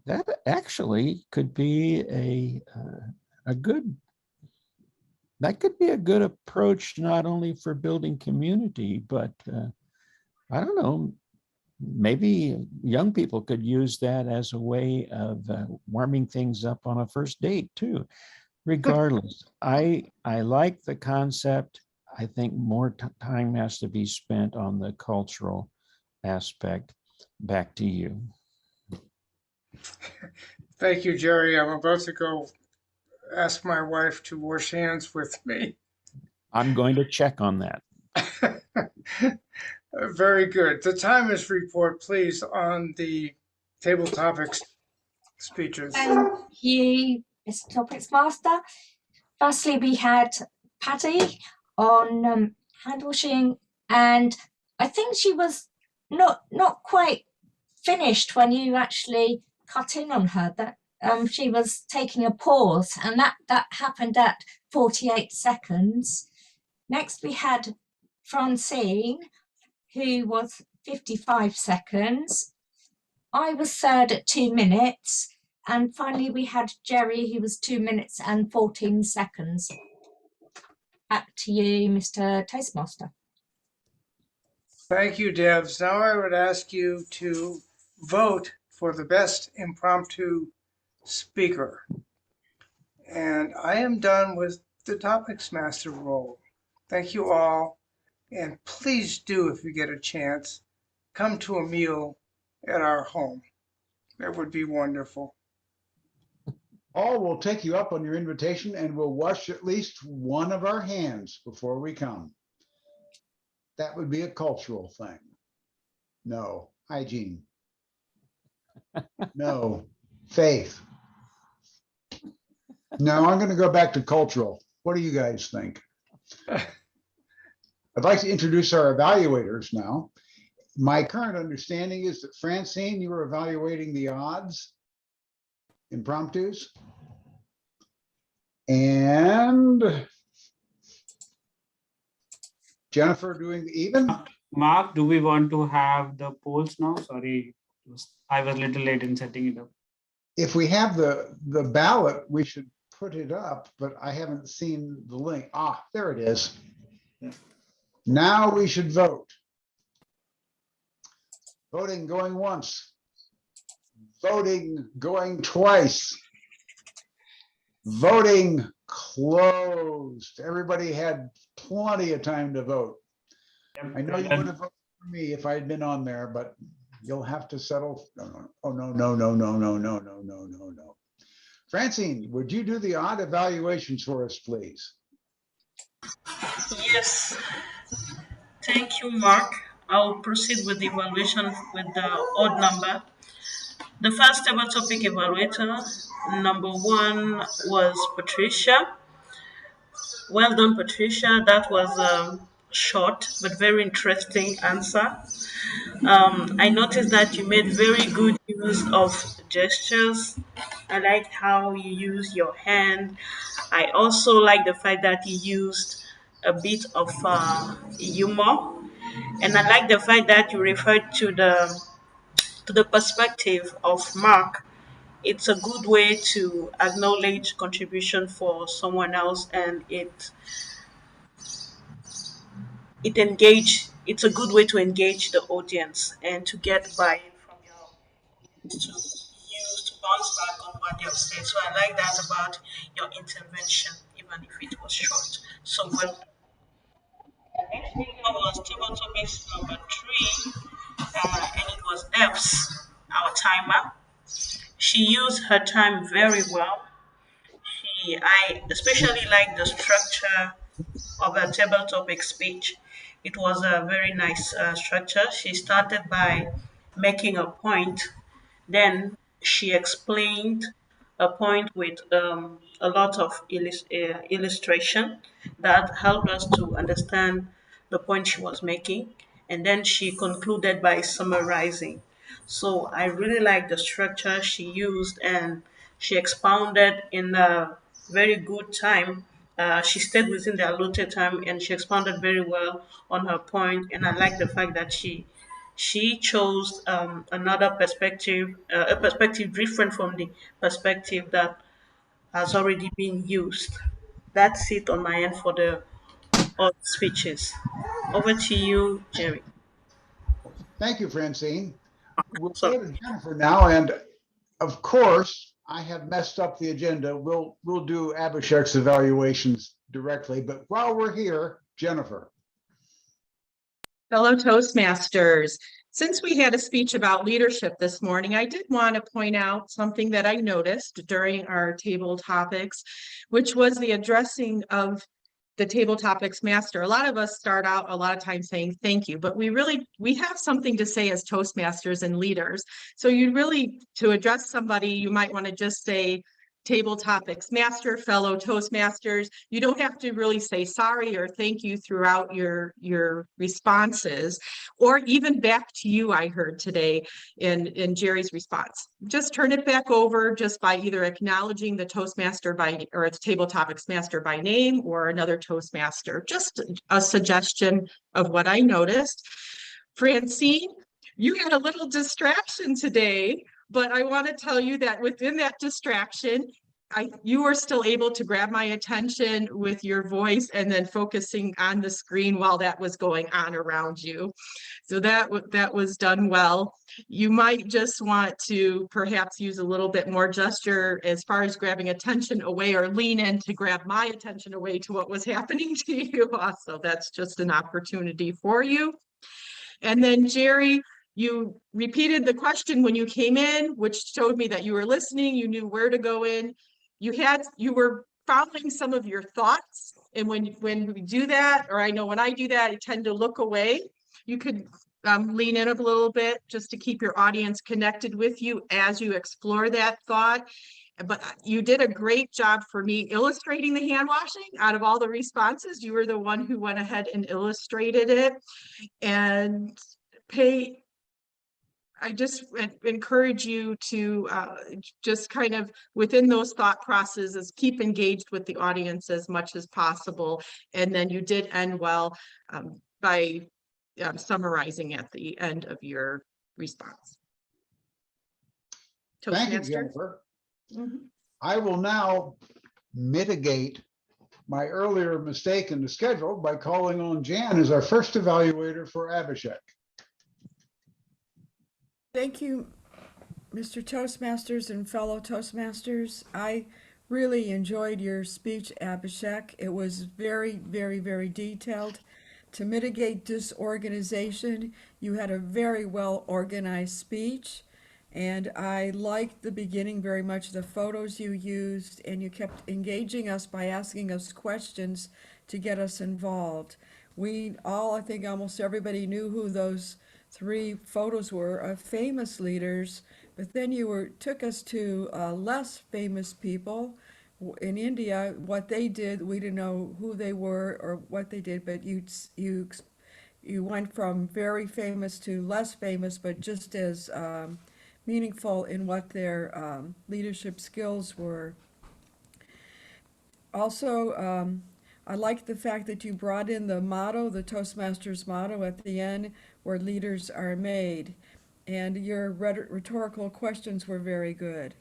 That actually could be a good. That could be a good approach, not only for building community, but I don't know, maybe young people could use that as a way of warming things up on a first date too. Regardless, I like the concept. I think more time has to be spent on the cultural aspect. Back to you. Thank you, Jerry. I'm about to go ask my wife to wash hands with me. I'm going to check on that. Very good. The timers report, please, on the table topics speeches. Thank you, Mr. Topics Master. Firstly, we had Patty on hand washing, and I think she was not quite finished when you actually cut in on her. That she was taking a pause, and that happened at 48 seconds. Next, we had Francine, who was 55 seconds. I was third at 2 minutes. And finally, we had Jerry, who was 2 minutes and 14 seconds. Back to you, Mr. Toastmaster. Thank you, Debs. Now I would ask you to vote for the best impromptu speaker. And I am done with the Topics Master role. Thank you all. And please do, if you get a chance, come to a meal at our home. That would be wonderful. All will take you up on your invitation and we'll wash at least one of our hands before we come. That would be a cultural thing. No, hygiene. No, faith. No, I'm going to go back to cultural. What do you guys think? I'd like to introduce our evaluators now. My current understanding is that Francine, you were evaluating the odds, impromptus. And Jennifer doing the even. Mark, do we want to have the polls now? Sorry, I was a little late in setting it up. If we have the ballot, we should put it up, but I haven't seen the link. Ah, there it is. Yeah. Now we should vote. Voting going once. Voting going twice. Voting closed. Everybody had plenty of time to vote. I know you would have voted for me if I had been on there, but you'll have to settle. No. Oh, no. Francine, would you do the odd evaluations for us, please? Yes. Thank you, Mark. I'll proceed with the evaluation with the odd number. The first table topic evaluator, number 1, was Patricia. Well done, Patricia. That was a short but very interesting answer. I noticed that you made very good use of gestures. I liked how you used your hand. I also like the fact that you used a bit of humor. And I like the fact that you referred to the perspective of Mark. It's a good way to acknowledge contribution for someone else, and it's a good way to engage the audience and to get buy-in from to use to bounce back on what they've said. So I like that about your intervention, even if it was short. So well done. The next speaker was table topics number 3, and it was Debs, our timer. She used her time very well. I especially like the structure of her table topic speech. It was a very nice structure. She started by making a point, then she explained a point with a lot of illustration that helped us to understand the point she was making. And then she concluded by summarizing. So I really like the structure she used, and she expounded in a very good time She stayed within the allotted time and she expounded very well on her point. And I like the fact that she chose another perspective, a perspective different from the perspective that has already been used. That's it on my end for the all speeches. Over to you, Jerry. Thank you, Francine. We'll So, go to Jennifer now, and of course, I have messed up the agenda. We'll do Abhishek's evaluations directly, but while we're here, Jennifer. Fellow Toastmasters, since we had a speech about leadership this morning, I did want to point out something that I noticed during our table topics, which was the addressing of the table topics master. A lot of us start out a lot of times saying thank you, but we have something to say as Toastmasters and leaders. So you really, to address somebody, you might want to just say table topics master, fellow Toastmasters. You don't have to really say sorry or thank you throughout your responses, or even back to you. I heard today in Jerry's response. Just turn it back over just by either acknowledging the Toastmaster or the table topics master by name or another Toastmaster. Just a suggestion of what I noticed. Francine, you had a little distraction today, but I want to tell you that within that distraction, you were still able to grab my attention with your voice and then focusing on the screen while that was going on around you. So that was done well. You might just want to perhaps use a little bit more gesture as far as grabbing attention away, or lean in to grab my attention away to what was happening to you also. That's just an opportunity for you. And then Jerry, you repeated the question when you came in, which showed me that you were listening, you knew where to go in. You were following some of your thoughts. And when we do that, or I know when I do that, I tend to look away. You could lean in a little bit just to keep your audience connected with you as you explore that thought. But you did a great job for me illustrating the hand washing. Out of all the responses, you were the one who went ahead and illustrated it. And I just encourage you to just kind of within those thought processes, keep engaged with the audience as much as possible. And then you did end well by summarizing at the end of your response. Thank you, Toastmaster? Jennifer. Mm-hmm. I will now mitigate my earlier mistake in the schedule by calling on Jan as our first evaluator for Abhishek. Thank you, Mr. Toastmasters and fellow Toastmasters. I really enjoyed your speech, Abhishek. It was very, very, very detailed. To mitigate disorganization, you had a very well organized speech. And I liked the beginning very much, the photos you used, and you kept engaging us by asking us questions to get us involved. We all, I think almost everybody knew who those 3 photos were of famous leaders, but then you took us to less famous people in India. What they did, we didn't know who they were or what they did, but you went from very famous to less famous, but just as meaningful in what their leadership skills were. Also, I like the fact that you brought in the motto, the Toastmasters motto at the end, where leaders are made. And your rhetorical questions were very good.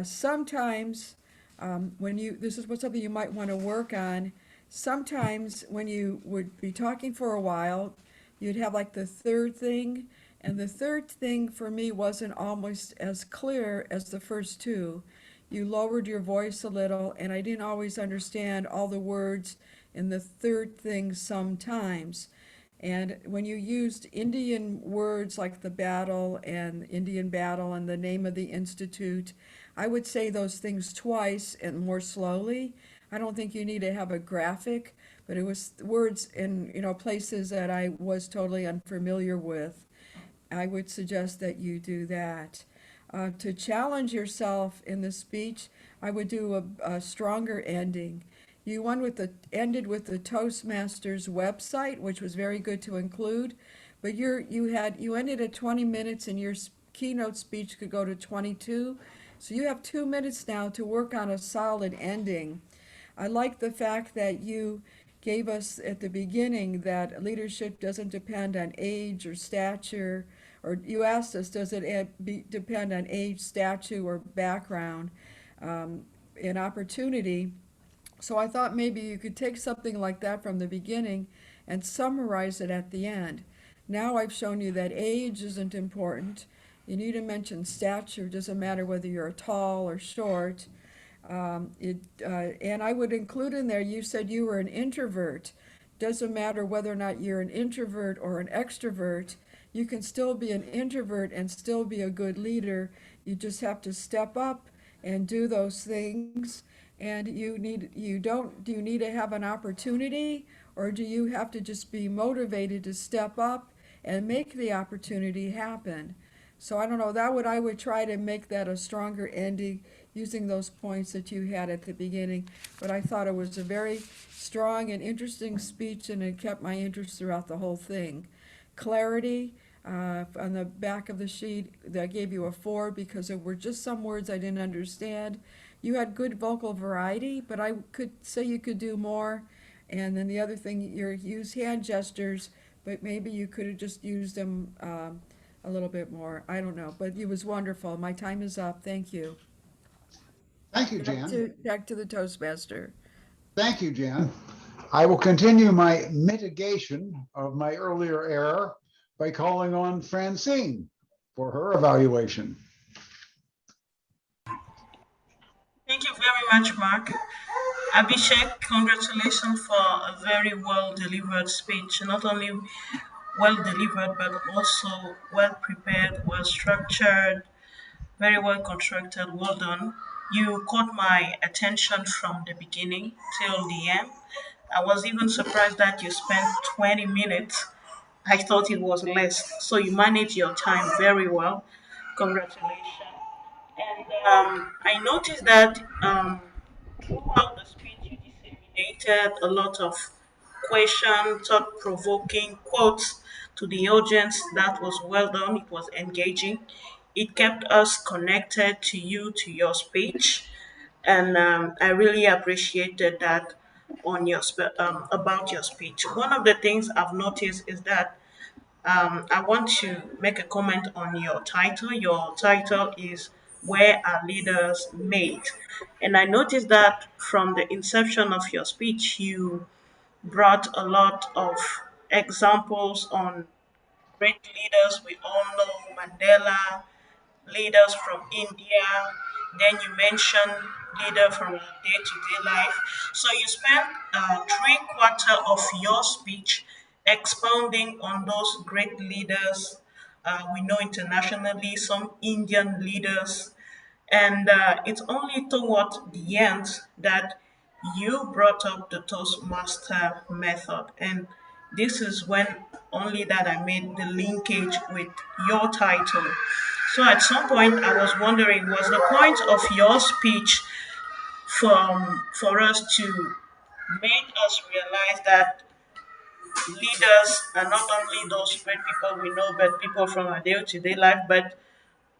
Sometimes this is something you might want to work on. Sometimes when you would be talking for a while, you'd have like the third thing. And the third thing for me wasn't almost as clear as the first 2. You lowered your voice a little, and I didn't always understand all the words in the third thing sometimes. And when you used Indian words like the battle and Indian battle and the name of the institute, I would say those things twice and more slowly. I don't think you need to have a graphic, but it was words in places that I was totally unfamiliar with. I would suggest that you do that. To challenge yourself in the speech, I would do a stronger ending. You ended with the Toastmasters website, which was very good to include, but you ended at 20 minutes and your keynote speech could go to 22. So you have 2 minutes now to work on a solid ending. I like the fact that you gave us at the beginning that leadership doesn't depend on age or stature, or you asked us, does it depend on age, stature, or background, and opportunity? So I thought maybe you could take something like that from the beginning and summarize it at the end. Now I've shown you that age isn't important. You need to mention stature. It doesn't matter whether you're tall or short. And I would include in there, you said you were an introvert. Doesn't matter whether or not you're an introvert or an extrovert. You can still be an introvert and still be a good leader. You just have to step up and do those things. And do you need to have an opportunity, or do you have to just be motivated to step up and make the opportunity happen? So I don't know, I would try to make that a stronger ending using those points that you had at the beginning. But I thought it was a very strong and interesting speech, and it kept my interest throughout the whole thing. Clarity, on the back of the sheet, that gave you a 4 because there were just some words I didn't understand. You had good vocal variety, but I could say you could do more. And then the other thing, you use hand gestures, but maybe you could have just used them a little bit more. I don't know, but it was wonderful. My time is up. Thank you. Thank you, Jan. Back to the Toastmaster. Thank you, Jan. I will continue my mitigation of my earlier error by calling on Francine for her evaluation. Thank you very much, Mark. Abhishek, congratulations for a very well delivered speech. Not only well delivered, but also well prepared, well structured, very well constructed. Well done. You caught my attention from the beginning till the end. I was even surprised that you spent 20 minutes. I thought it was less. So you managed your time very well. Congratulations. And I noticed that throughout the speech, you disseminated a lot of thought-provoking quotes to the audience. That was well done. It was engaging. It kept us connected to you, to your speech, and I really appreciated that on your about your speech. One of the things I've noticed is that I want to make a comment on your title. Your title is Where Are Leaders Made? And I noticed that from the inception of your speech, you brought a lot of examples on great leaders. We all know Mandela, leaders from India. Then you mentioned leader from day-to-day life. So you spent 3/4 of your speech expounding on those great leaders. We know internationally some Indian leaders, and it's only toward the end that you brought up the Toastmaster method. And this is when only that I made the linkage with your title. So at some point, I was wondering, was the point of your speech for us to make us realize that leaders are not only those great people we know, but people from our day-to-day life, but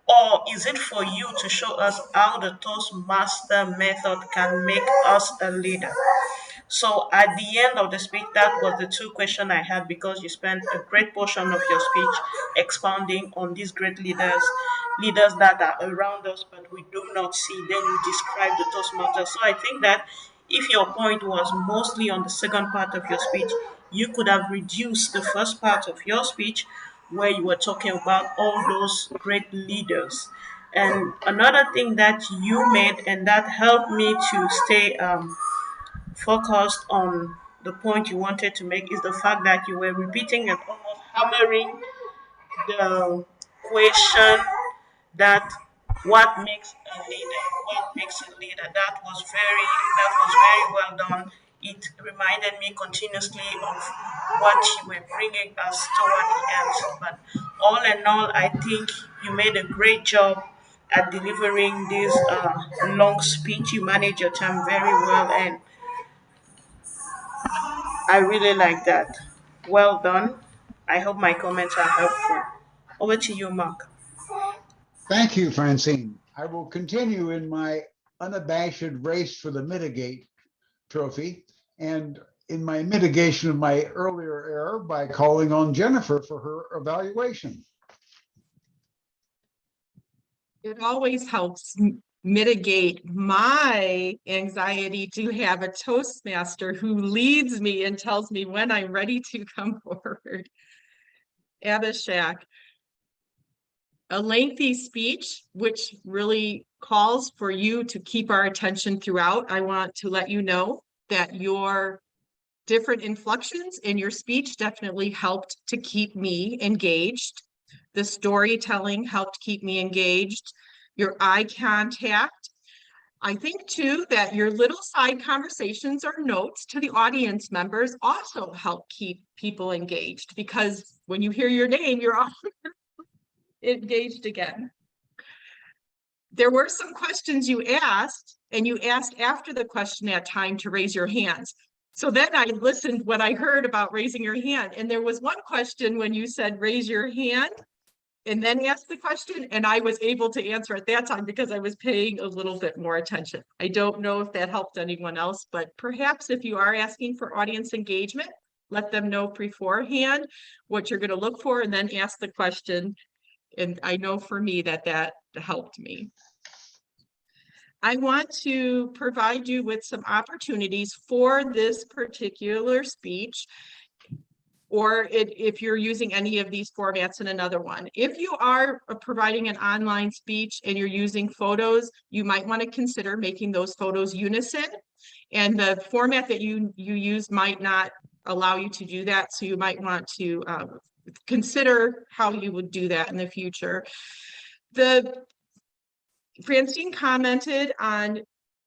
or is it for you to show us how the Toastmaster method can make us a leader? So at the end of the speech, that was the two questions I had because you spent a great portion of your speech expounding on these great leaders that are around us, but we do not see. Then you describe the Toastmasters. So I think that if your point was mostly on the second part of your speech, you could have reduced the first part of your speech where you were talking about all those great leaders. And another thing that you made and that helped me to stay focused on the point you wanted to make is the fact that you were repeating and almost hammering the question that what makes a leader? What makes a leader? That was very well done. It reminded me continuously of what you were bringing us toward the end. But all in all, I think you made a great job at delivering this long speech. You managed your time very well, and I really like that. Well done. I hope my comments are helpful. Over to you, Mark. Thank you, Francine. I will continue in my unabashed race for the mitigate trophy, and in my mitigation of my earlier error by calling on Jennifer for her evaluation. It always helps mitigate my anxiety to have a Toastmaster who leads me and tells me when I'm ready to come forward. Abhishek. A lengthy speech, which really calls for you to keep our attention throughout. I want to let you know that your different inflections in your speech definitely helped to keep me engaged. The storytelling helped keep me engaged. Your eye contact. I think too that your little side conversations or notes to the audience members also help keep people engaged, because when you hear your name, you're all engaged again. There were some questions you asked, and you asked after the question at time to raise your hands. So then I listened what I heard about raising your hand. And there was one question when you said, raise your hand, and then ask the question. And I was able to answer at that time because I was paying a little bit more attention. I don't know if that helped anyone else, but perhaps if you are asking for audience engagement, let them know beforehand what you're going to look for and then ask the question. And I know for me that helped me. I want to provide you with some opportunities for this particular speech, or if you're using any of these formats in another one. If you are providing an online speech and you're using photos, you might want to consider making those photos unison. And the format that you use might not allow you to do that. So you might want to consider how you would do that in the future. Francine commented on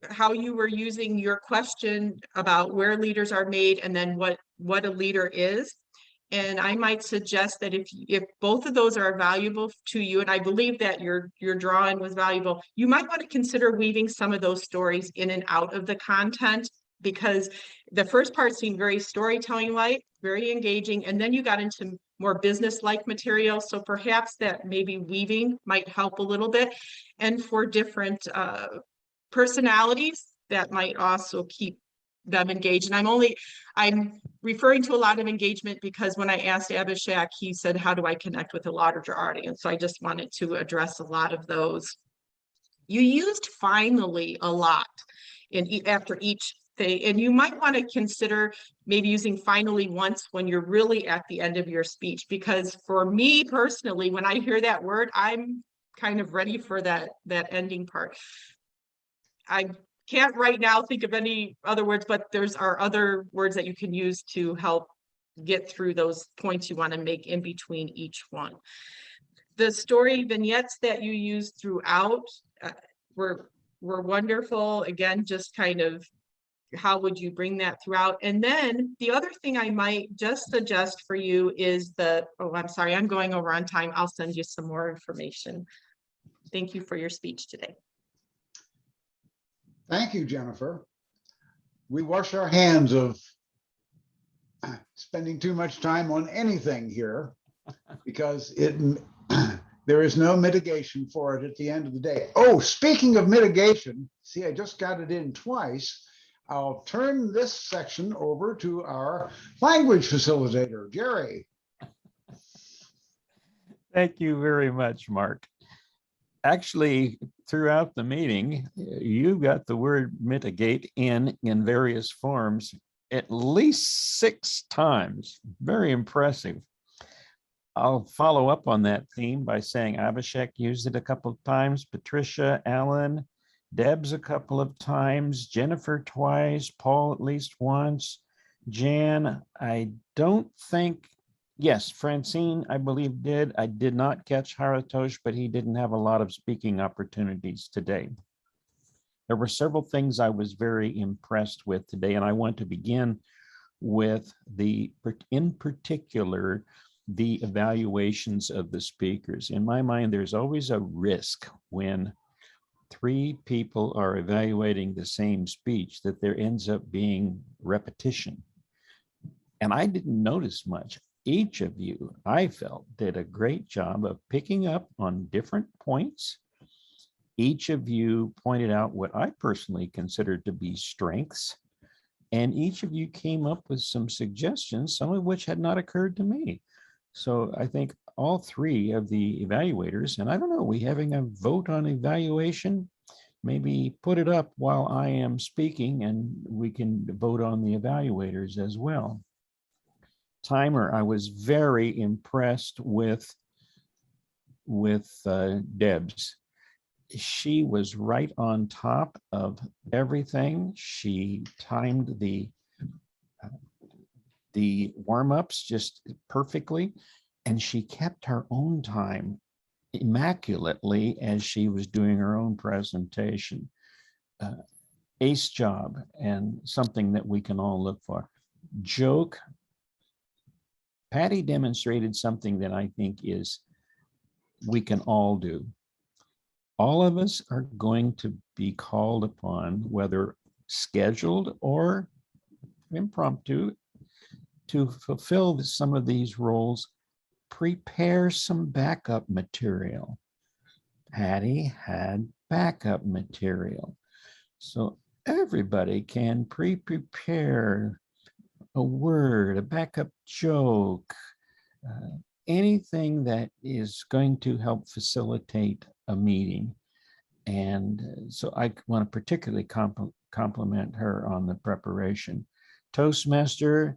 how you were using your question about where leaders are made and then what a leader is. And I might suggest that if both of those are valuable to you, and I believe that your drawing was valuable, you might want to consider weaving some of those stories in and out of the content, because the first part seemed very storytelling-like, very engaging, and then you got into more business-like material. So perhaps that maybe weaving might help a little bit. And for different personalities, that might also keep them engaged. And I'm referring to a lot of engagement because when I asked Abhishek, he said, how do I connect with a larger audience? So I just wanted to address a lot of those. You used finally a lot after each thing, and you might want to consider maybe using finally once when you're really at the end of your speech, because for me personally, when I hear that word, I'm kind of ready for that ending part. I can't right now think of any other words, but are other words that you can use to help get through those points you want to make in between each one. The story vignettes that you used throughout were wonderful. Again, just kind of how would you bring that throughout? And then the other thing I might just suggest for you is I'm sorry, I'm going over on time. I'll send you some more information. Thank you for your speech today. Thank you, Jennifer. We wash our hands of spending too much time on anything here because there is no mitigation for it at the end of the day. Oh, speaking of mitigation, see, I just got it in twice. I'll turn this section over to our language facilitator, Jerry. Thank you very much, Mark. Actually, throughout the meeting, you got the word mitigate in various forms at least 6 times. Very impressive. I'll follow up on that theme by saying Abhishek used it a couple of times, Patricia, Alan, Deb's a couple of times, Jennifer twice, Paul at least once, Jan, I don't think, yes, Francine, I believe did. I did not catch Haritosh, but he didn't have a lot of speaking opportunities today. There were several things I was very impressed with today, and I want to begin with in particular, the evaluations of the speakers. In my mind, there's always a risk when 3 people are evaluating the same speech that there ends up being repetition. And I didn't notice much. Each of you, I felt, did a great job of picking up on different points. Each of you pointed out what I personally consider to be strengths. And each of you came up with some suggestions, some of which had not occurred to me. So I think all three of the evaluators, and I don't know, we having a vote on evaluation? Maybe put it up while I am speaking and we can vote on the evaluators as well. Timer, I was very impressed with Deb's. She was right on top of everything. She timed the warm-ups just perfectly, and she kept her own time immaculately as she was doing her own presentation. Ace job, and something that we can all look for. Joke. Patty demonstrated something that I think is we can all do. All of us are going to be called upon, whether scheduled or impromptu, to fulfill some of these roles. Prepare some backup material. Patty had backup material. So everybody can prepare a word, a backup joke, anything that is going to help facilitate a meeting. And so I want to particularly compliment her on the preparation. Toastmaster,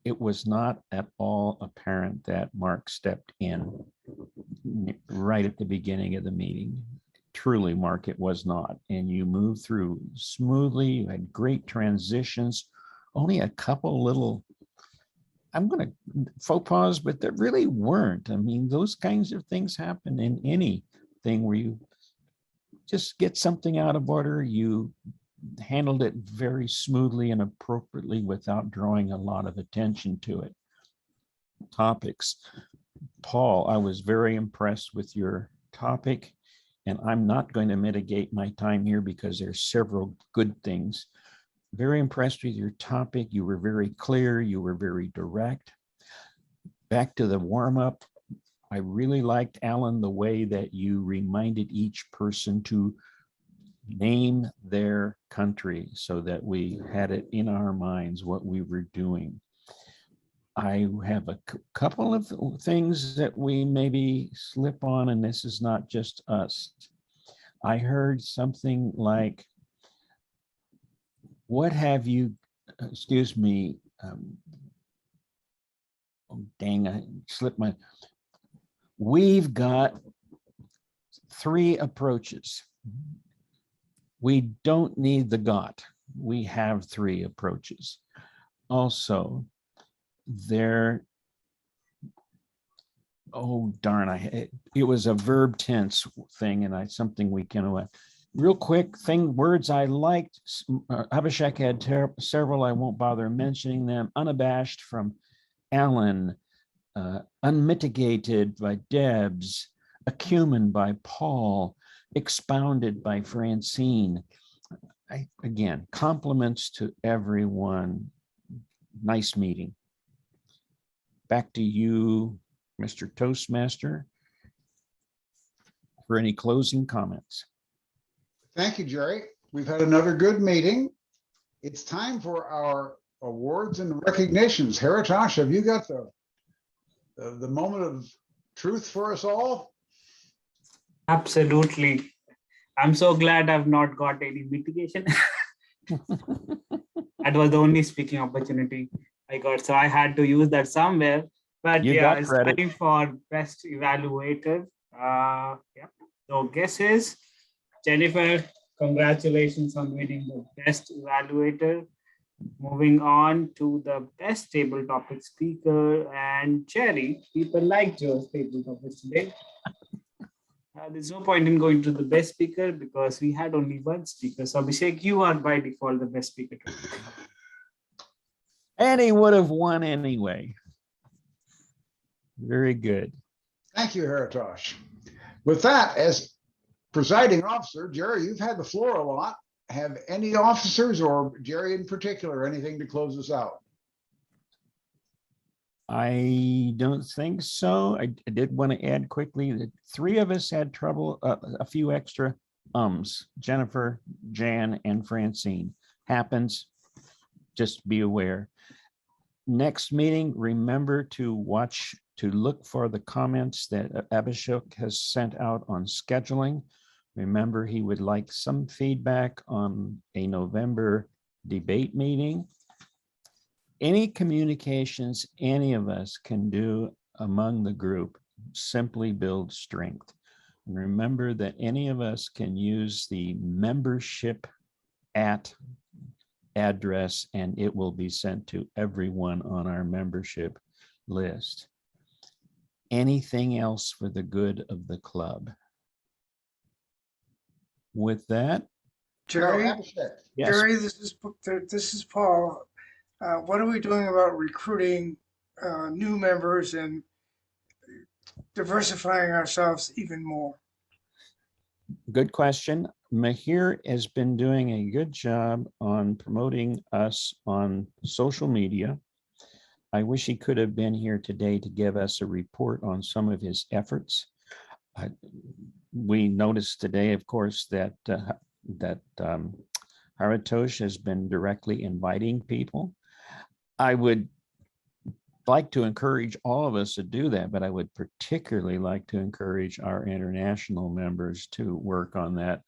it was not at all apparent that Mark stepped in right at the beginning of the meeting. Truly, Mark, it was not. And you moved through smoothly. You had great transitions. Only a couple little, I'm going to faux pas, but there really weren't. I mean, those kinds of things happen in anything where you just get something out of order. You handled it very smoothly and appropriately without drawing a lot of attention to it. Topics. Paul, I was very impressed with your topic, and I'm not going to mitigate my time here because there's several good things. Very impressed with your topic. You were very clear. You were very direct. Back to the warm-up. I really liked, Alan, the way that you reminded each person to name their country so that we had it in our minds what we were doing. I have a couple of things that we maybe slip on, and this is not just us. I heard something like, what have you, excuse me, oh dang, I slipped my, we've got 3 approaches. We don't need the got. We have 3 approaches. Also, there, oh darn, it was a verb tense thing, and something we can, real quick thing, words I liked. Abhishek had several, I won't bother mentioning them. Unabashed from Alan, unmitigated by Debs, acumen by Paul, expounded by Francine. Again, compliments to everyone. Nice meeting. Back to you, Mr. Toastmaster, for any closing comments. Thank you, Jerry. We've had another good meeting. It's time for our awards and recognitions. Haritosh, have you got the moment of truth for us all? Absolutely. I'm so glad I've not got any mitigation. That was the only speaking opportunity I got, so I had to use that somewhere. But You yeah, got it's credit. time for best evaluator. Yeah. So guess is Jennifer. Congratulations on winning the best evaluator. Moving on to the best table topic speaker, and Jerry. People liked your table topics today. There's no point in going to the best speaker because we had only one speaker. So Abhishek, you are by default the best speaker. And he would have won anyway. Very good. Thank you, Haritosh. With that, as presiding officer, Jerry, you've had the floor a lot. Have any officers, or Jerry in particular, anything to close us out? I don't think so. I did want to add quickly that 3 of us had trouble, a few extra Jennifer, Jan, and Francine. Happens. just be aware. Next meeting, remember to look for the comments that Abhishek has sent out on scheduling. Remember, he would like some feedback on a November debate meeting. Any communications any of us can do among the group simply build strength. And remember that any of us can use the membership @ address, and it will be sent to everyone on our membership list. Anything else for the good of the club? With that, Jerry, Abhishek. yes, Jerry, this is Paul. What are we doing about recruiting new members and diversifying ourselves even more? good question. Mahir has been doing a good job on promoting us on social media. I wish he could have been here today to give us a report on some of his efforts. We noticed today, of course, that Haritosh has been directly inviting people. I would like to encourage all of us to do that, but I would particularly like to encourage our international members to work on that.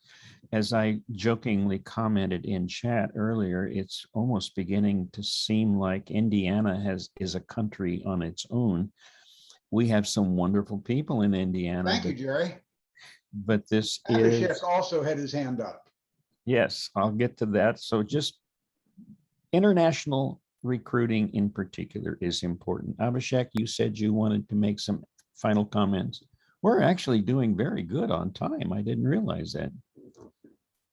As I jokingly commented in chat earlier, it's almost beginning to seem like Indiana is a country on its own. We have some wonderful people in Indiana. Thank you, Jerry. But this Abhishek is, also had his hand up. yes, I'll get to that. So just international recruiting in particular is important. Abhishek, you said you wanted to make some final comments. We're actually doing very good on time. I didn't realize that.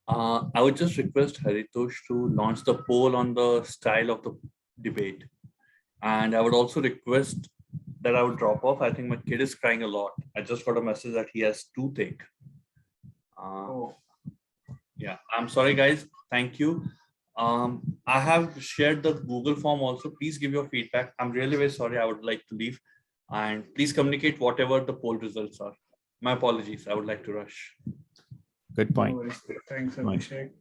I would just request Haritosh to launch the poll on the style of the debate. And I would also request that I would drop off. I think my kid is crying a lot. I just got a message that he has toothache. Yeah, I'm sorry, guys. Thank you. I have shared the Google form also. Please give your feedback. I'm really very sorry. I would like to leave. And please communicate whatever the poll results are. My apologies. I would like to rush. Good point. No worries. Thanks, Mike. Abhishek.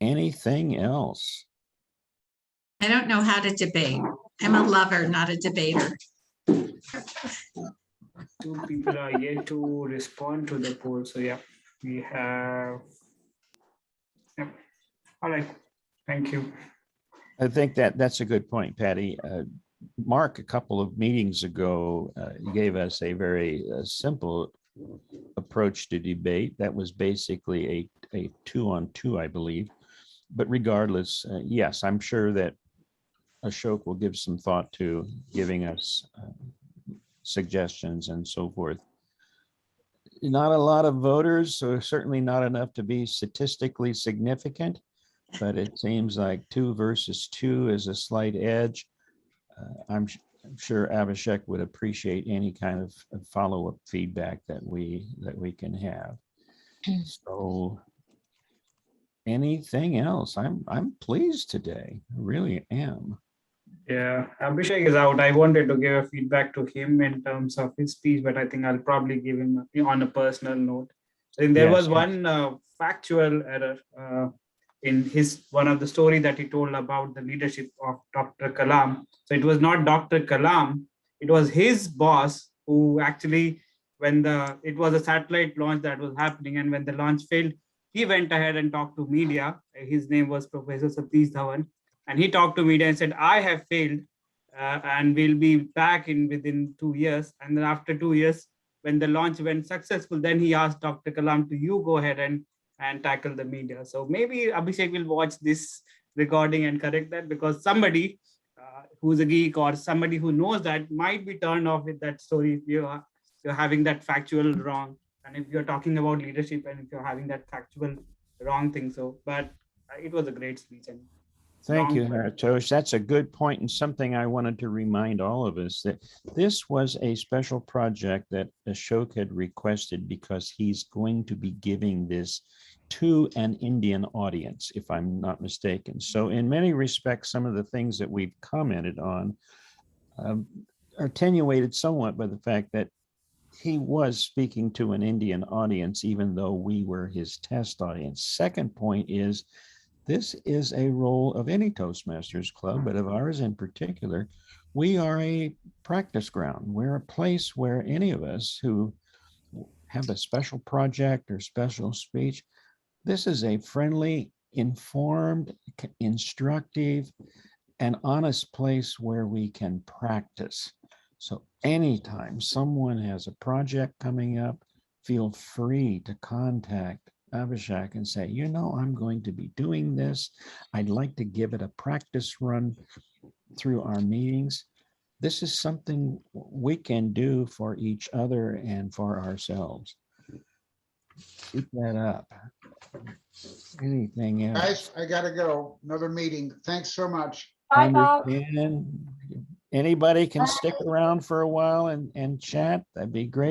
Anything else? I don't know how to debate. I'm a lover, not a debater. 2 people are yet to respond to the poll. So yeah, we have. Yep. All right. Thank you. I think that's a good point, Patty. Mark, a couple of meetings ago, gave us a very simple approach to debate. That was basically a 2-on-2, I believe. But regardless, yes, I'm sure that Ashok will give some thought to giving us suggestions and so forth. Not a lot of voters, so certainly not enough to be statistically significant, but it seems like 2 versus 2 is a slight edge. I'm sure Abhishek would appreciate any kind of follow-up feedback that we can have. So anything else? I'm pleased today. I really am. Yeah, Abhishek is out. I wanted to give a feedback to him in terms of his speech, but I think I'll probably give him on a personal note. I think there Yes, was one factual error in one of the story that he told about the leadership of Dr. Kalam. So it was not Dr. Kalam, it was his boss who actually, when it was a satellite launch that was happening, and when the launch failed, he went ahead and talked to media. His name was Professor Satish Dhawan. And he talked to media and said, I have failed and we'll be back within 2 years. And then after 2 years, when the launch went successful, then he asked Dr. Kalam to go ahead and tackle the media. So maybe Abhishek will watch this recording and correct that, because somebody who's a geek or somebody who knows that might be turned off with that story if you're having that factual wrong. And if you're talking about leadership and if you're having that factual wrong thing. So, but it was a great speech. And Thank you, Haritosh. That's a good point, and something I wanted to remind all of us that this was a special project that Ashok had requested because he's going to be giving this to an Indian audience, if I'm not mistaken. So in many respects, some of the things that we've commented on are attenuated somewhat by the fact that he was speaking to an Indian audience, even though we were his test audience. Second point is, This is a role of any Toastmasters club, but of ours in particular. We are a practice ground. We're a place where any of us who have a special project or special speech, this is a friendly, informed, instructive, and honest place where we can practice. So anytime someone has a project coming up, feel free to contact Abhishek and say, you know, I'm going to be doing this. I'd like to give it a practice run through our meetings. This is something we can do for each other and for ourselves. Keep that up. Anything else? Guys, I gotta go. Another meeting. Thanks so much. Bye, Mark. Understand? Anybody can stick around for a while and chat, that'd be great.